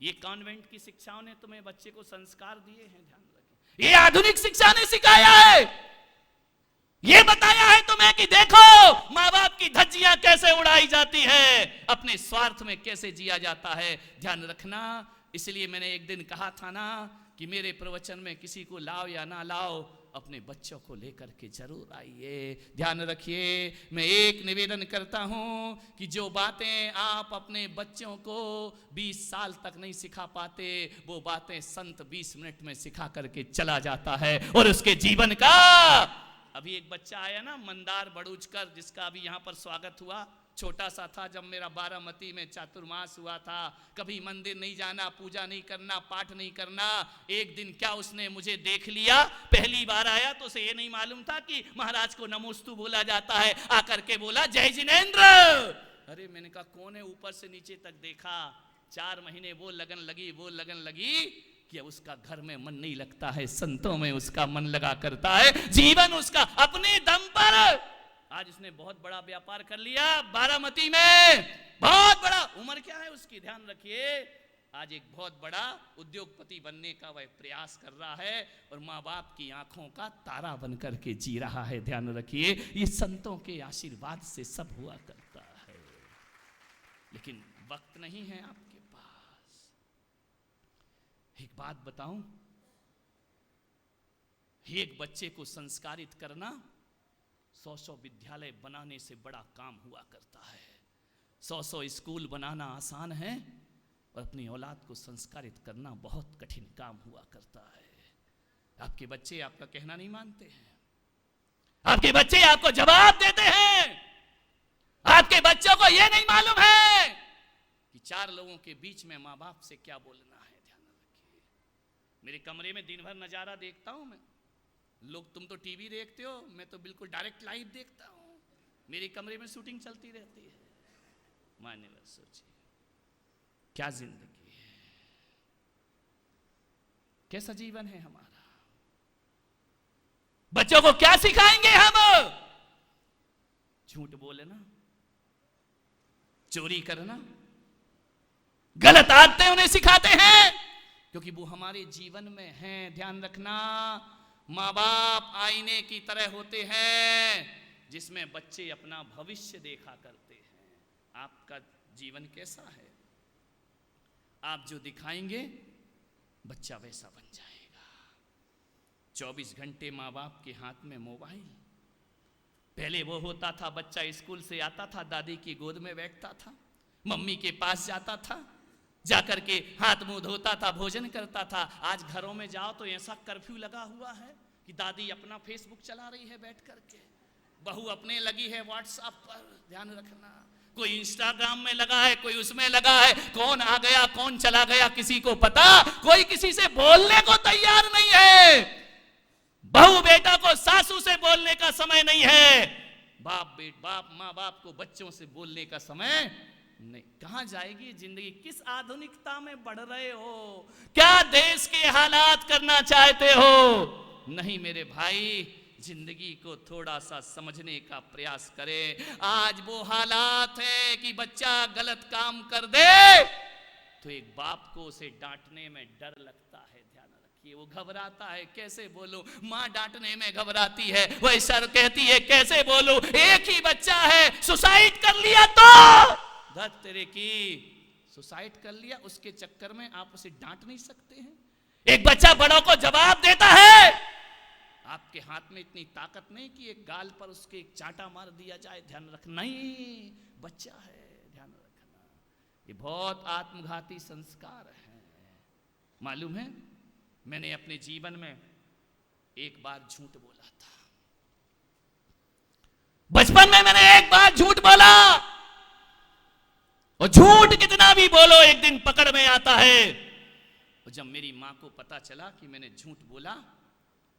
ये कॉन्वेंट की शिक्षाओं ने तुम्हें बच्चे को संस्कार दिए हैं, ध्यान रखिए। ये आधुनिक शिक्षा ने सिखाया है, ये बताया है तुम्हें कि देखो माँ बाप की धज्जियां कैसे उड़ाई जाती है, अपने स्वार्थ में कैसे जिया जाता है। ध्यान रखना, इसलिए मैंने एक दिन कहा था ना कि मेरे प्रवचन में किसी को लाओ या ना लाओ, अपने बच्चों को लेकर के जरूर आइए। ध्यान रखिए, मैं एक निवेदन करता हूं कि जो बातें आप अपने बच्चों को 20 साल तक नहीं सिखा पाते, वो बातें संत 20 मिनट में सिखा करके चला जाता है। और उसके जीवन का, अभी एक बच्चा आया ना मंदार बड़ूचकर, जिसका अभी यहाँ पर स्वागत हुआ, छोटा सा था जब मेरा बारामती में चातुर्मास हुआ था। कभी मंदिर नहीं जाना, पूजा नहीं करना, पाठ नहीं करना। एक दिन क्या उसने मुझे देख लिया, पहली बार आया तो उसे ये नहीं मालूम था कि महाराज को नमोस्तु बोला जाता है। आकर के बोला जय जिनेंद्र। अरे मैंने कहा कौन है? ऊपर से नीचे तक देखा, 4 महीने वो लगन लगी कि उसका घर में मन नहीं लगता है, संतों में उसका मन लगा करता है। जीवन उसका अपने दम पर, आज उसने बहुत बड़ा व्यापार कर लिया बारामती में, बहुत बड़ा। उम्र क्या है उसकी, ध्यान रखिए। आज एक बहुत बड़ा उद्योगपति बनने का वह प्रयास कर रहा है और माँ बाप की आंखों का तारा बनकर के जी रहा है। ध्यान रखिए, ये संतों के आशीर्वाद से सब हुआ करता है। लेकिन वक्त नहीं है आपके पास। एक बात बताऊं, एक बच्चे को संस्कारित करना 100 विद्यालय बनाने से बड़ा काम हुआ करता है। 100 स्कूल बनाना आसान है और अपनी औलाद को संस्कारित करना बहुत कठिन काम हुआ करता है। आपके बच्चे आपका कहना नहीं मानते हैं, आपके बच्चे आपको जवाब देते हैं, आपके बच्चों को यह नहीं मालूम है कि चार लोगों के बीच में माँ बाप से क्या बोलना है। ध्यान रखिए। मेरे कमरे में दिन भर नजारा देखता हूं मैं, लोग तुम तो टीवी देखते हो, मैं तो बिल्कुल डायरेक्ट लाइव देखता हूं। मेरे कमरे में शूटिंग चलती रहती है। मान्यवर सोचिए क्या जिंदगी है, कैसा जीवन है हमारा। बच्चों को क्या सिखाएंगे हम? झूठ बोलना, चोरी करना, गलत आदतें उन्हें सिखाते हैं क्योंकि वो हमारे जीवन में हैं। ध्यान रखना, माँ बाप आईने की तरह होते हैं जिसमें बच्चे अपना भविष्य देखा करते हैं। आपका जीवन कैसा है, आप जो दिखाएंगे बच्चा वैसा बन जाएगा। 24 घंटे माँ बाप के हाथ में मोबाइल। पहले वो होता था, बच्चा स्कूल से आता था, दादी की गोद में बैठता था, मम्मी के पास जाता था, जाकर के हाथ मुंह धोता था, भोजन करता था। आज घरों में जाओ तो ऐसा कर्फ्यू लगा हुआ है कि दादी अपना फेसबुक चला रही है बैठ करके, बहू अपने लगी है व्हाट्सएप पर। ध्यान रखना, कोई इंस्टाग्राम में लगा है, कोई उसमें लगा है। कौन आ गया कौन चला गया किसी को पता, कोई किसी से बोलने को तैयार नहीं है। बहू बेटा को सासू से बोलने का समय नहीं है, बाप माँ बाप को बच्चों से बोलने का समय नहीं। कहां जाएगी जिंदगी? किस आधुनिकता में बढ़ रहे हो? क्या देश के हालात करना चाहते हो? नहीं मेरे भाई, जिंदगी को थोड़ा सा समझने का प्रयास करें। आज वो हालात है कि बच्चा गलत काम कर दे तो एक बाप को उसे डांटने में डर लगता है। ध्यान रखिए, वो घबराता है, कैसे बोलूं। माँ डांटने में घबराती है, वह सर कहती है कैसे बोलूं। एक ही बच्चा है, सुसाइड कर लिया तो धत तेरे की, सुसाइड कर लिया, उसके चक्कर में आप उसे डांट नहीं सकते हैं। एक बच्चा बड़ों को जवाब देता है, आपके हाथ में इतनी ताकत नहीं कि एक गाल पर उसके एक चांटा मार दिया जाए। ध्यान रखना, नहीं बच्चा है, ध्यान रखना। ये बहुत आत्मघाती संस्कार है। मालूम है, मैंने अपने जीवन में एक बार झूठ बोला था। बचपन में मैंने एक बार झूठ बोला, और झूठ कितना भी बोलो एक दिन पकड़ में आता है। और जब मेरी मां को पता चला कि मैंने झूठ बोला,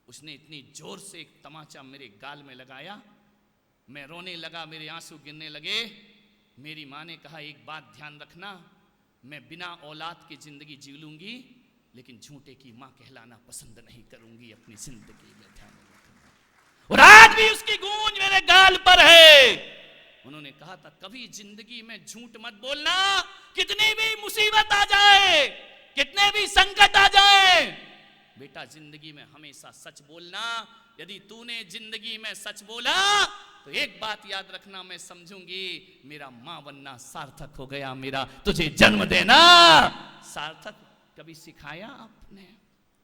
उसने इतनी जोर से एक तमाचा मेरे गाल में लगाया, मैं रोने लगा, मेरे आंसू गिरने लगे। मेरी मां ने कहा एक बात ध्यान रखना, मैं बिना औलाद की जिंदगी जी लूंगी लेकिन झूठे की मां कहलाना पसंद नहीं करूंगी अपनी जिंदगी में। ध्यान रखना। और आज भी उसकी गूंज मेरे गाल पर है। उन्होंने कहा था कभी जिंदगी में झूठ मत बोलना, कितनी भी मुसीबत आ जाए, कितने भी संकट आ जाए, बेटा जिंदगी में हमेशा सच बोलना। यदि तूने जिंदगी में सच बोला तो एक बात याद रखना, मैं समझूंगी मेरा मां बनना सार्थक हो गया, मेरा तुझे जन्म देना सार्थक। कभी सिखाया आपने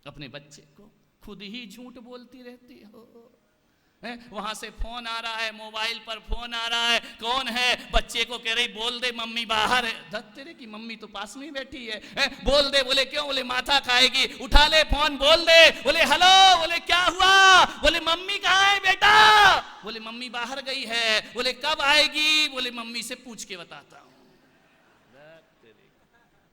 अपने बच्चे को? खुद ही झूठ बोलती रहती हो। वहां से फोन आ रहा है, मोबाइल पर फोन आ रहा है, कौन है? बच्चे को कह रही बोल दे मम्मी बाहर है। धत तेरे की, मम्मी तो पास में बैठी है। बोल दे, बोले क्यों? बोले माथा खाएगी। उठा ले फोन, बोल दे। बोले हेलो, बोले क्या हुआ? बोले मम्मी कहाँ है बेटा? बोले मम्मी बाहर गई है। बोले कब आएगी? बोले मम्मी से पूछ के बताता हूँ।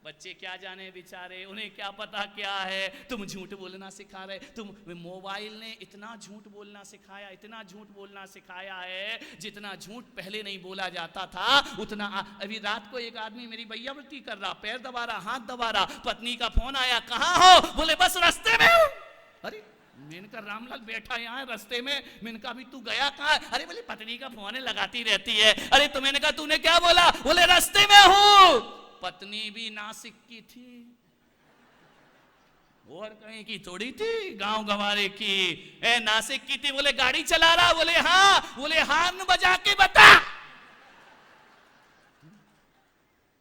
बच्चे क्या जाने बेचारे, उन्हें क्या पता क्या है। तुम झूठ बोलना सिखा रहे, तुम। मोबाइल ने इतना झूठ बोलना सिखाया, इतना झूठ बोलना सिखाया है, जितना झूठ पहले नहीं बोला जाता था उतना। अभी रात को एक आदमी मेरी भैयावृत्ति कर रहा, पैर दबा रहा, हाथ दबा रहा, पत्नी का फोन आया, कहाँ हो? बोले बस रास्ते में हूं। अरे मैंने कहा रामलाल बैठा यहाँ रास्ते में। मैंने कहा अभी तू गया कहाँ? अरे बोले पत्नी का फोन लगाती रहती है। अरे तो मैंने कहा तूने क्या बोला? बोले रास्ते में हूं। पत्नी भी नासिक की थी, और कहीं की थोड़ी थी, गांव गंवारे की। नासिक की थी। बोले गाड़ी चला रहा? बोले हाँ। बोले हार्न बजा के बता।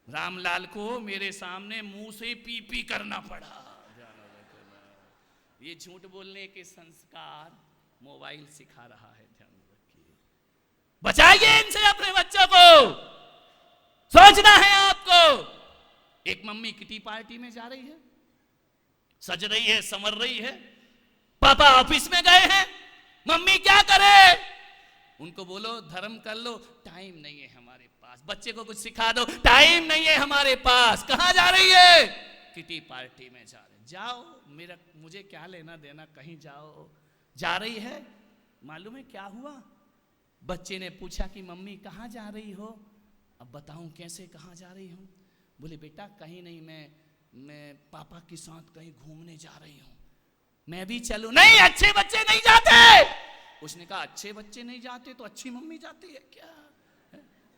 रामलाल को मेरे सामने मुंह से पी पी करना पड़ा। ये झूठ बोलने के संस्कार मोबाइल सिखा रहा है। ध्यान रखिए, बचाइए इनसे अपने बच्चों को। सोचना है आपको। एक मम्मी किटी पार्टी में जा रही है, सज रही है, संवर रही है, पापा ऑफिस में गए हैं, मम्मी क्या करे? उनको बोलो धर्म कर लो, टाइम नहीं है हमारे पास। बच्चे को कुछ सिखा दो, टाइम नहीं है हमारे पास। कहां जा रही है? किटी पार्टी में जा रहे। जाओ, मुझे क्या लेना देना, कहीं जाओ। जा रही है, मालूम है क्या हुआ? बच्चे ने पूछा कि मम्मी कहां जा रही हो? अब बताऊं कैसे कहां जा रही हूं? बोले बेटा कहीं नहीं, मैं पापा के साथ कहीं घूमने जा रही हूं। मैं भी चलूं? नहीं, अच्छे बच्चे नहीं जाते। उसने कहा अच्छे बच्चे नहीं जाते तो अच्छी मम्मी जाती है क्या?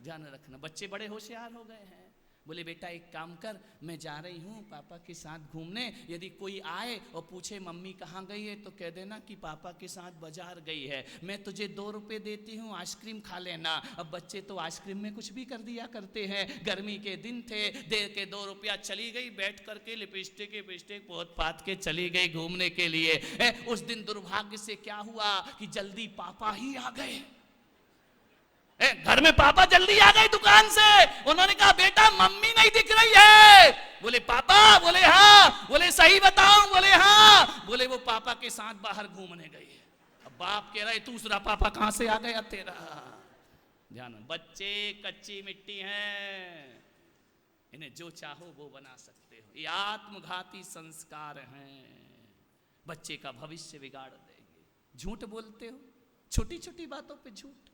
ध्यान रखना, बच्चे बड़े होशियार हो गए हैं। बोले बेटा एक काम कर, मैं जा रही हूँ पापा के साथ घूमने, यदि कोई आए और पूछे मम्मी कहाँ गई है तो कह देना कि पापा के साथ बाजार गई है, मैं तुझे 2 रुपए देती हूँ, आइसक्रीम खा लेना। अब बच्चे तो आइसक्रीम में कुछ भी कर दिया करते हैं। गर्मी के दिन थे, दे के 2 रुपया, चली गई, बैठ करके लिपस्टिक पोत पात के चली गई घूमने के लिए। उस दिन दुर्भाग्य से क्या हुआ कि जल्दी पापा ही आ गए। घर में पापा जल्दी आ गए दुकान से। उन्होंने कहा बेटा मम्मी नहीं दिख रही है। बोले पापा? बोले हाँ। बोले सही बताऊं? बोले हाँ। बोले वो पापा के साथ बाहर घूमने गई है। अब बाप कह रहा है दूसरा पापा कहां से आ गया तेरा? ध्यान, बच्चे कच्ची मिट्टी हैं, इन्हें जो चाहो वो बना सकते हो। ये आत्मघाती संस्कार हैं, बच्चे का भविष्य बिगाड़ देंगे। झूठ बोलते हो, छोटी छोटी बातों पे झूठ,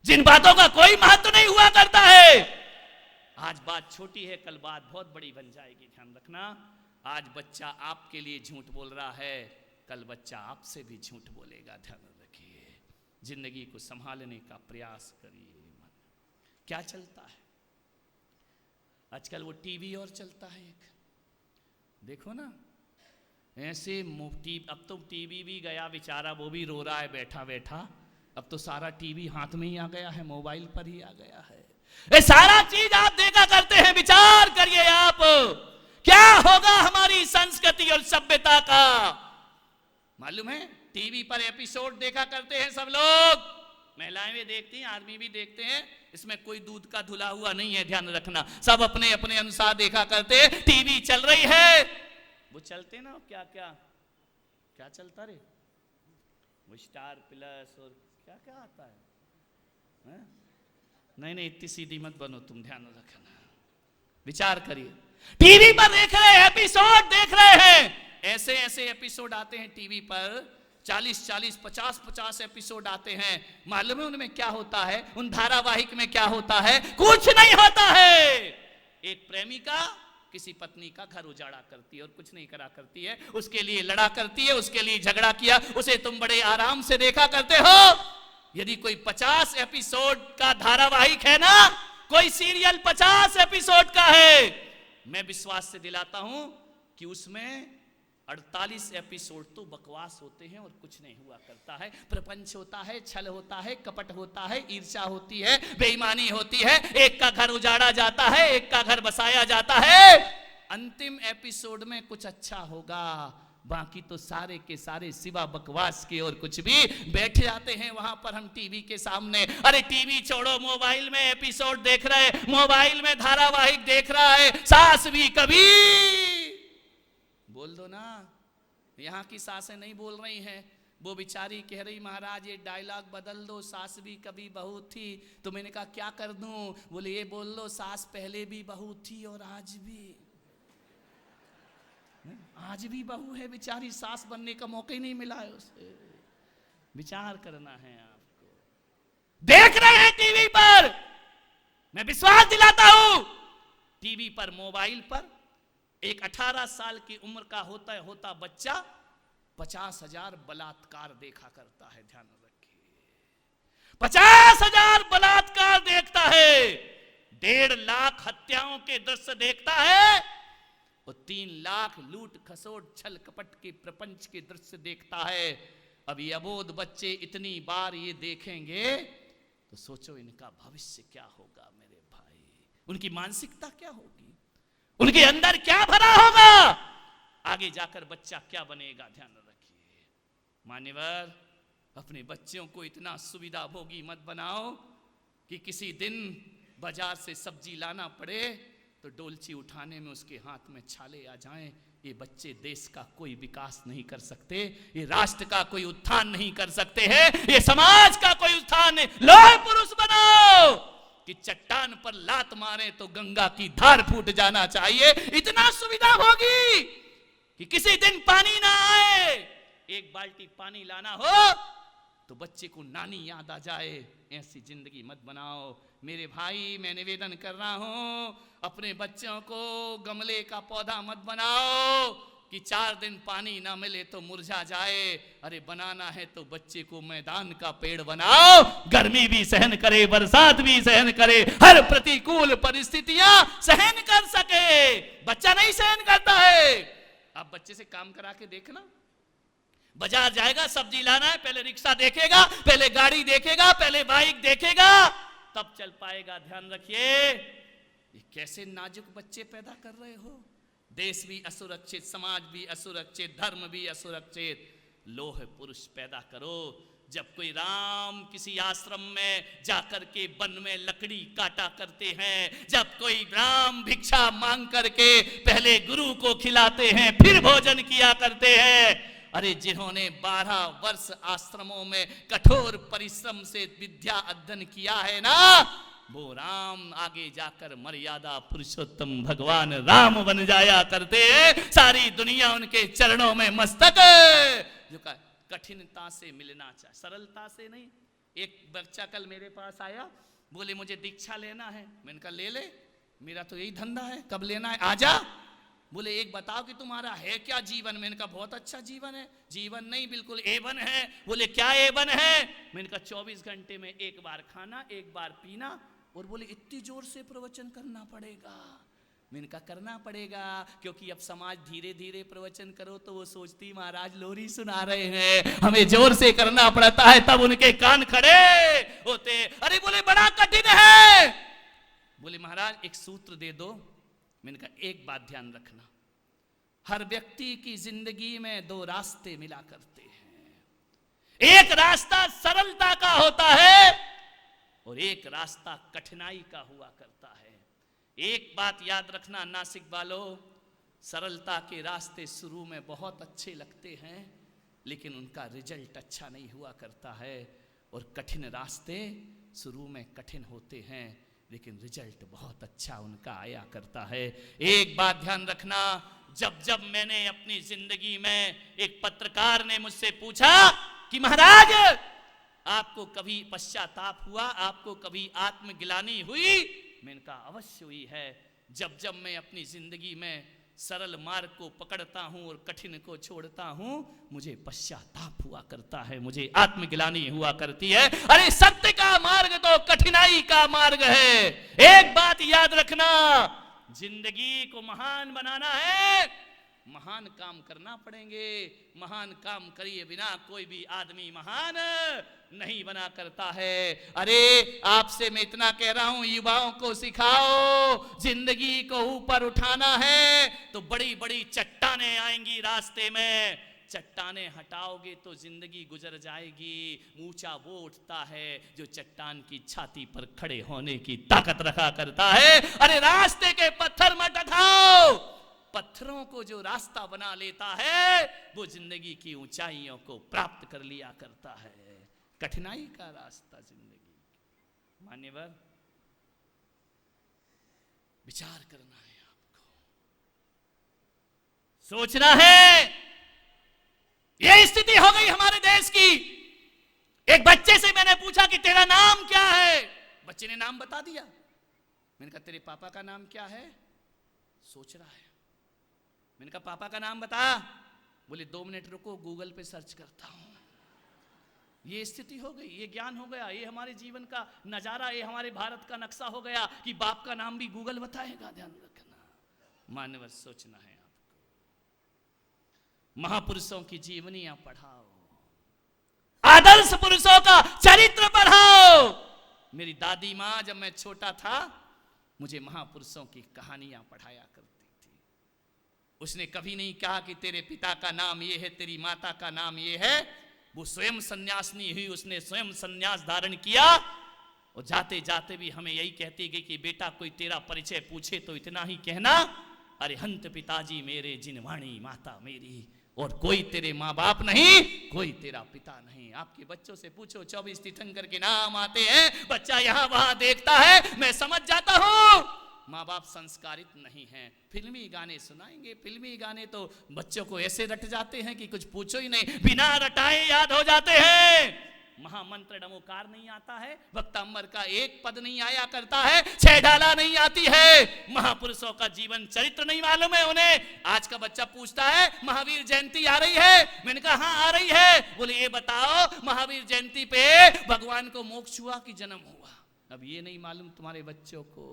जिन बातों का कोई महत्व नहीं हुआ करता है। आज बात छोटी है, कल बात बहुत बड़ी बन जाएगी। ध्यान रखना, आज बच्चा आपके लिए झूठ बोल रहा है, कल बच्चा आपसे भी झूठ बोलेगा। ध्यान रखिए, जिंदगी को संभालने का प्रयास करिए। क्या चलता है आजकल? वो टीवी और चलता है एक, देखो ना ऐसे मुफ्ती। अब तो टीवी भी गया बेचारा, वो भी रो रहा है बैठा बैठा। अब तो सारा टीवी हाथ में ही आ गया है, मोबाइल पर ही आ गया है। ये सारा चीज आप देखा करते हैं, विचार करिए आप क्या होगा हमारी संस्कृति और सभ्यता का। मालूम है टीवी पर एपिसोड देखा करते हैं सब लोग, महिलाएं भी देखती हैं, आदमी भी देखते हैं। इसमें कोई दूध का धुला हुआ नहीं है, ध्यान रखना। सब अपने अपने अनुसार देखा करते हैं। टीवी चल रही है, वो चलते ना क्या क्या क्या चलता रे, वो स्टार प्लस और क्या क्या आता है? नहीं इतनी सीधी मत बनो तुम, ध्यान रखना, विचार करिए। टीवी पर देख रहे हैं, एपिसोड देख रहे हैं, ऐसे ऐसे एपिसोड आते हैं टीवी पर, 40-40, 50-50 एपिसोड आते हैं। मालूम है उनमें क्या होता है? उन धारावाहिक में क्या होता है? कुछ नहीं होता है। एक प्रेमिका किसी पत्नी का घर उजाड़ा करती है और कुछ नहीं करा करती है, उसके लिए लड़ा करती है, उसके लिए झगड़ा किया, उसे तुम बड़े आराम से देखा करते हो। यदि कोई 50 एपिसोड का धारावाहिक है ना, कोई सीरियल 50 एपिसोड का है, मैं विश्वास से दिलाता हूं कि उसमें 48 एपिसोड तो बकवास होते हैं और कुछ नहीं हुआ करता है। प्रपंच होता है, छल होता है, कपट होता है, ईर्ष्या होती है, बेईमानी होती है, एक का घर उजाड़ा जाता है, एक का घर बसाया जाता है। अंतिम एपिसोड में कुछ अच्छा होगा, बाकी तो सारे के सारे सिवा बकवास के और कुछ भी। बैठ जाते हैं वहां पर हम टीवी के सामने, अरे टीवी छोड़ो, मोबाइल में एपिसोड देख रहे, मोबाइल में धारावाहिक देख रहा है। सास भी कभी बोल दो ना, यहाँ की सासें नहीं बोल रही हैं, वो बेचारी कह रही महाराज ये डायलॉग बदल दो, सास भी कभी बहू थी। तो मैंने कहा क्या कर दूं? बोले ये बोल लो, सास पहले भी बहू थी और आज भी बहू है बेचारी, सास बनने का मौका ही नहीं मिला है उसे। विचार करना है आपको। देख रहे हैं टीवी पर, मैं विश्वास दिलाता हूं, टीवी पर, मोबाइल पर एक 18 साल की उम्र का होता बच्चा 50,000 बलात्कार देखा करता है। ध्यान रखिए, 50,000 बलात्कार देखता है, 1.5 लाख हत्याओं के दृश्य देखता है और 3 लाख लूट खसोट छल कपट के प्रपंच के दृश्य देखता है। अब ये अबोध बच्चे इतनी बार ये देखेंगे तो सोचो इनका भविष्य क्या होगा मेरे भाई, उनकी मानसिकता क्या होगी, उनके अंदर क्या भरा होगा, आगे जाकर बच्चा क्या बनेगा। ध्यान रखिए मान्यवर, अपने बच्चों को इतना सुविधा भोगी मत बनाओ कि किसी दिन बाजार से सब्जी लाना पड़े तो डोलची उठाने में उसके हाथ में छाले आ जाएं, ये बच्चे देश का कोई विकास नहीं कर सकते, ये राष्ट्र का कोई उत्थान नहीं कर सकते हैं, ये समाज का कोई उत्थान नहीं। लोहे पुरुष बनाओ कि चट्टान पर लात मारे तो गंगा की धार फूट जाना चाहिए। इतना सुविधा होगी कि किसी दिन पानी ना आए, एक बाल्टी पानी लाना हो तो बच्चे को नानी याद आ जाए। ऐसी जिंदगी मत बनाओ मेरे भाई। मैं निवेदन कर रहा हूं, अपने बच्चों को गमले का पौधा मत बनाओ कि 4 दिन पानी ना मिले तो मुरझा जाए। अरे बनाना है तो बच्चे को मैदान का पेड़ बनाओ, गर्मी भी सहन करे, बरसात भी सहन करे, हर प्रतिकूल परिस्थितियां सहन कर सके। बच्चा नहीं सहन करता है। आप बच्चे से काम करा के देखना, बाजार जाएगा, सब्जी लाना है, पहले रिक्शा देखेगा, पहले गाड़ी देखेगा, पहले बाइक देखेगा, तब चल पाएगा। ध्यान रखिए, ये कैसे नाजुक बच्चे पैदा कर रहे हो। देश भी असुरक्षित, समाज भी असुरक्षित, धर्म भी असुरक्षित। लोह पुरुष पैदा करो। जब कोई राम किसी आश्रम में जाकर के वन में लकड़ी काटा करते हैं, जब कोई राम भिक्षा मांग करके पहले गुरु को खिलाते हैं, फिर भोजन किया करते हैं। अरे जिन्होंने 12 वर्ष आश्रमों में कठोर परिश्रम से विद्या अध्ययन किया है ना, वो राम आगे जाकर मर्यादा पुरुषोत्तम भगवान राम बन जाया करते हैं। सारी दुनिया उनके चरणों में मस्तक झुका। कठिनता से मिलना चाहिए, सरलता से नहीं। एक बच्चा कल मेरे पास आया, बोले मुझे दीक्षा लेना है। मैंने कहा ले ले, मेरा तो यही धंधा है। कब लेना है? आजा। बोले एक बताओ कि तुम्हारा है क्या जीवन। मैंने कहा बहुत अच्छा जीवन है। जीवन नहीं, बिल्कुल एवन है। बोले क्या एवन है? मैंने कहा 24 घंटे में एक बार खाना, एक बार पीना। और बोले इतनी जोर से प्रवचन करना पड़ेगा। मैंने कहा करना पड़ेगा, क्योंकि अब समाज धीरे धीरे प्रवचन करो तो वो सोचती महाराज लोरी सुना रहे हैं, हमें जोर से करना पड़ता है, तब उनके कान खड़े होते। अरे बोले बड़ा कठिन है। बोले महाराज एक सूत्र दे दो। मैंने कहा एक बात ध्यान रखना, हर व्यक्ति की जिंदगी में 2 रास्ते मिला करते हैं। एक रास्ता सरलता का होता है और एक रास्ता कठिनाई का हुआ करता है। एक बात याद रखना नासिक वालों, सरलता के रास्ते शुरू में बहुत अच्छे लगते हैं, लेकिन उनका रिजल्ट अच्छा नहीं हुआ करता है। और कठिन रास्ते शुरू में कठिन होते हैं, लेकिन रिजल्ट बहुत अच्छा उनका आया करता है। एक बात ध्यान रखना, जब जब मैंने अपनी जिंदगी में, एक पत्रकार ने मुझसे पूछा कि महाराज आपको कभी पश्चाताप हुआ, आपको कभी आत्मग्लानि हुई? मैंने कहा अवश्य हुई है। जब जब मैं अपनी जिंदगी में सरल मार्ग को पकड़ता हूं और कठिन को छोड़ता हूं, मुझे पश्चाताप हुआ करता है, मुझे आत्मग्लानि हुआ करती है। अरे सत्य का मार्ग तो कठिनाई का मार्ग है। एक बात याद रखना, जिंदगी को महान बनाना है, महान काम करना पड़ेंगे। महान काम करिए बिना कोई भी आदमी महान नहीं बना करता है। अरे आपसे मैं इतना कह रहा हूं, युवाओं को सिखाओ, जिंदगी को ऊपर उठाना है तो बड़ी बड़ी चट्टानें आएंगी रास्ते में। चट्टानें हटाओगे तो जिंदगी गुजर जाएगी। ऊंचा वो उठता है जो चट्टान की छाती पर खड़े होने की ताकत रखा करता है। अरे रास्ते के पत्थर मत उठाओ, पत्थरों को जो रास्ता बना लेता है वो जिंदगी की ऊंचाइयों को प्राप्त कर लिया करता है। कठिनाई का रास्ता जिंदगी। मान्यवर, विचार करना है, आपको सोचना है। यह स्थिति हो गई हमारे देश की। एक बच्चे से मैंने पूछा कि तेरा नाम क्या है? बच्चे ने नाम बता दिया। मैंने कहा तेरे पापा का नाम क्या है? सोच रहा है। मैंने कहा पापा का नाम बता। बोले 2 मिनट रुको, गूगल पे सर्च करता हूं। ये स्थिति हो गई, ये ज्ञान हो गया, ये हमारे जीवन का नजारा, ये हमारे भारत का नक्शा हो गया कि बाप का नाम भी गूगल बताएगा। ध्यान रखना। मानवर, सोचना है आपको। महापुरुषों की जीवनियां पढ़ाओ, आदर्श पुरुषों का चरित्र पढ़ाओ। मेरी दादी माँ जब मैं छोटा था, मुझे महापुरुषों की कहानियां पढ़ाया करती थी। उसने कभी नहीं कहा कि तेरे पिता का नाम ये है, तेरी माता का नाम ये है। वो स्वयं सन्यासिनी हुई, उसने स्वयं सन्यास धारण किया और जाते जाते भी हमें यही कहती गई कि बेटा कोई तेरा परिचय पूछे तो इतना ही कहना अरिहंत पिताजी मेरे जिनवाणी माता मेरी, और कोई तेरे माँ बाप नहीं, कोई तेरा पिता नहीं। आपके बच्चों से पूछो 24 तीर्थंकर के नाम आते हैं, बच्चा यहाँ वहां देखता है, मैं समझ जाता हूं माँ बाप संस्कारित नहीं हैं। फिल्मी गाने सुनाएंगे, फिल्मी गाने तो बच्चों को ऐसे रट जाते हैं कि कुछ पूछो ही नहीं, बिना रटाए याद हो जाते हैं। महामंत्र नमोकार नहीं आता है, वक्तांबर का एक पद नहीं आया करता है, 6 ढाला नहीं आती है, महापुरुषों का जीवन चरित्र नहीं मालूम है उन्हें। आज का बच्चा पूछता है महावीर जयंती आ रही है, मैंने कहा हाँ आ रही है। बोले ये बताओ महावीर जयंती पे भगवान को मोक्ष हुआ कि जन्म हुआ? अब ये नहीं मालूम तुम्हारे बच्चों को,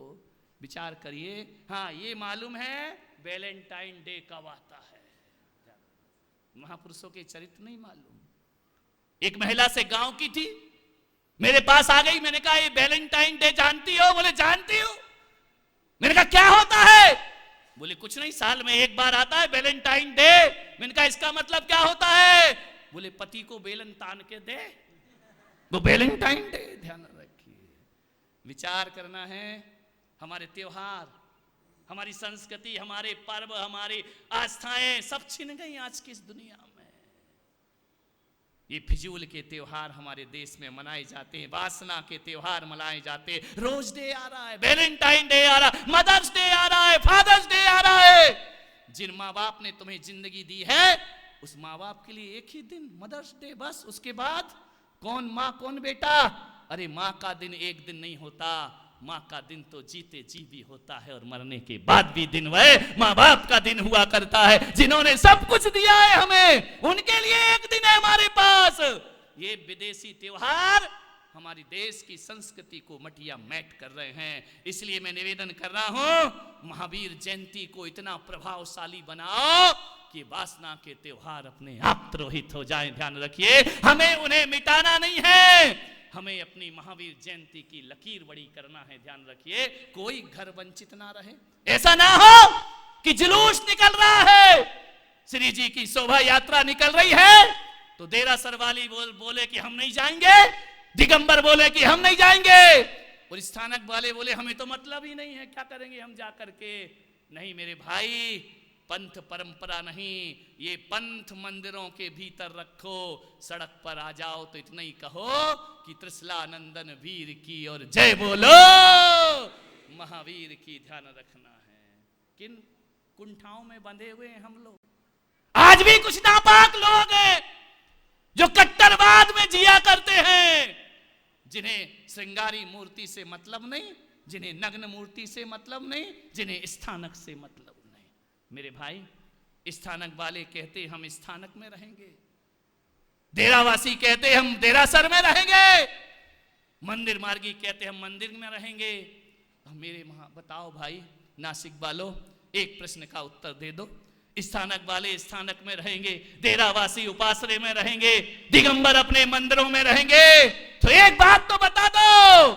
विचार करिए। हाँ ये मालूम है वैलेंटाइन डे कब आता है, महापुरुषों के चरित्र नहीं मालूम। एक महिला से गांव की थी, मेरे पास आ गई, मैंने कहा ये वैलेंटाइन डे जानती हो? बोले जानती हो। मैंने कहा क्या होता है? बोले कुछ नहीं, साल में एक बार आता है वैलेंटाइन डे। मैंने कहा इसका मतलब क्या होता है? बोले पति को बेलन तान के दे, वो वैलेंटाइन डे। ध्यान रखिए, विचार करना है। हमारे त्योहार, हमारी संस्कृति, हमारे पर्व, हमारी आस्थाएं सब छिन गई आज की इस दुनिया में। ये फिजूल के त्योहार हमारे देश में मनाए जाते हैं, वासना के त्योहार मनाए जाते हैं। रोज डे आ रहा है, वैलेंटाइन डे आ रहा है, मदर्स डे आ रहा है, फादर्स डे आ रहा है। जिन माँ बाप ने तुम्हें जिंदगी दी है उस माँ बाप के लिए एक ही दिन मदर्स डे, बस। उसके बाद कौन माँ कौन बेटा? अरे माँ का दिन एक दिन नहीं होता, माँ का दिन तो जीते जी भी होता है और मरने के बाद भी दिन वह माँ बाप का दिन हुआ करता है। जिन्होंने सब कुछ दिया है हमें, उनके लिए एक दिन है हमारे पास। ये विदेशी त्योहार हमारी देश की संस्कृति को मटिया मैट कर रहे हैं। इसलिए मैं निवेदन कर रहा हूं, महावीर जयंती को इतना प्रभावशाली बनाओ कि वासना के त्योहार अपने आप तिरोहित हो जाएं। ध्यान रखिए, हमें उन्हें मिटाना नहीं है, हमें अपनी महावीर जयंती की लकीर बड़ी करना है। ध्यान रखिए, कोई घर वंचित ना रहे। ऐसा ना हो कि जुलूस निकल रहा है, श्री जी की शोभा यात्रा निकल रही है तो देरासर वाली बोले कि हम नहीं जाएंगे, दिगंबर बोले कि हम नहीं जाएंगे, और स्थानक वाले बोले हमें तो मतलब ही नहीं है, क्या करेंगे हम जा करके। नहीं मेरे भाई, पंथ परंपरा नहीं, ये पंथ मंदिरों के भीतर रखो। सड़क पर आ जाओ तो इतना ही कहो कि त्रिशलानंदन वीर की और जय बोलो महावीर की। ध्यान रखना है, किन कुंठाओं में बंधे हुए हैं हम लोग। आज भी कुछ नापाक लोग हैं जो कट्टरवाद में जिया करते हैं, जिन्हें श्रृंगारी मूर्ति से मतलब नहीं, जिन्हें नग्न मूर्ति से मतलब नहीं, जिन्हें स्थानक से मतलब। मेरे भाई, स्थानक वाले कहते हम स्थानक में रहेंगे, डेरावासी कहते हम देरासर में रहेंगे, मंदिर मार्गी कहते हम मंदिर में रहेंगे। मेरे बताओ भाई नासिक वालों, एक प्रश्न का उत्तर दे दो। स्थानक वाले स्थानक में रहेंगे, डेरावासी उपासरे में रहेंगे, दिगंबर अपने मंदिरों में रहेंगे, तो एक बात तो बता दो,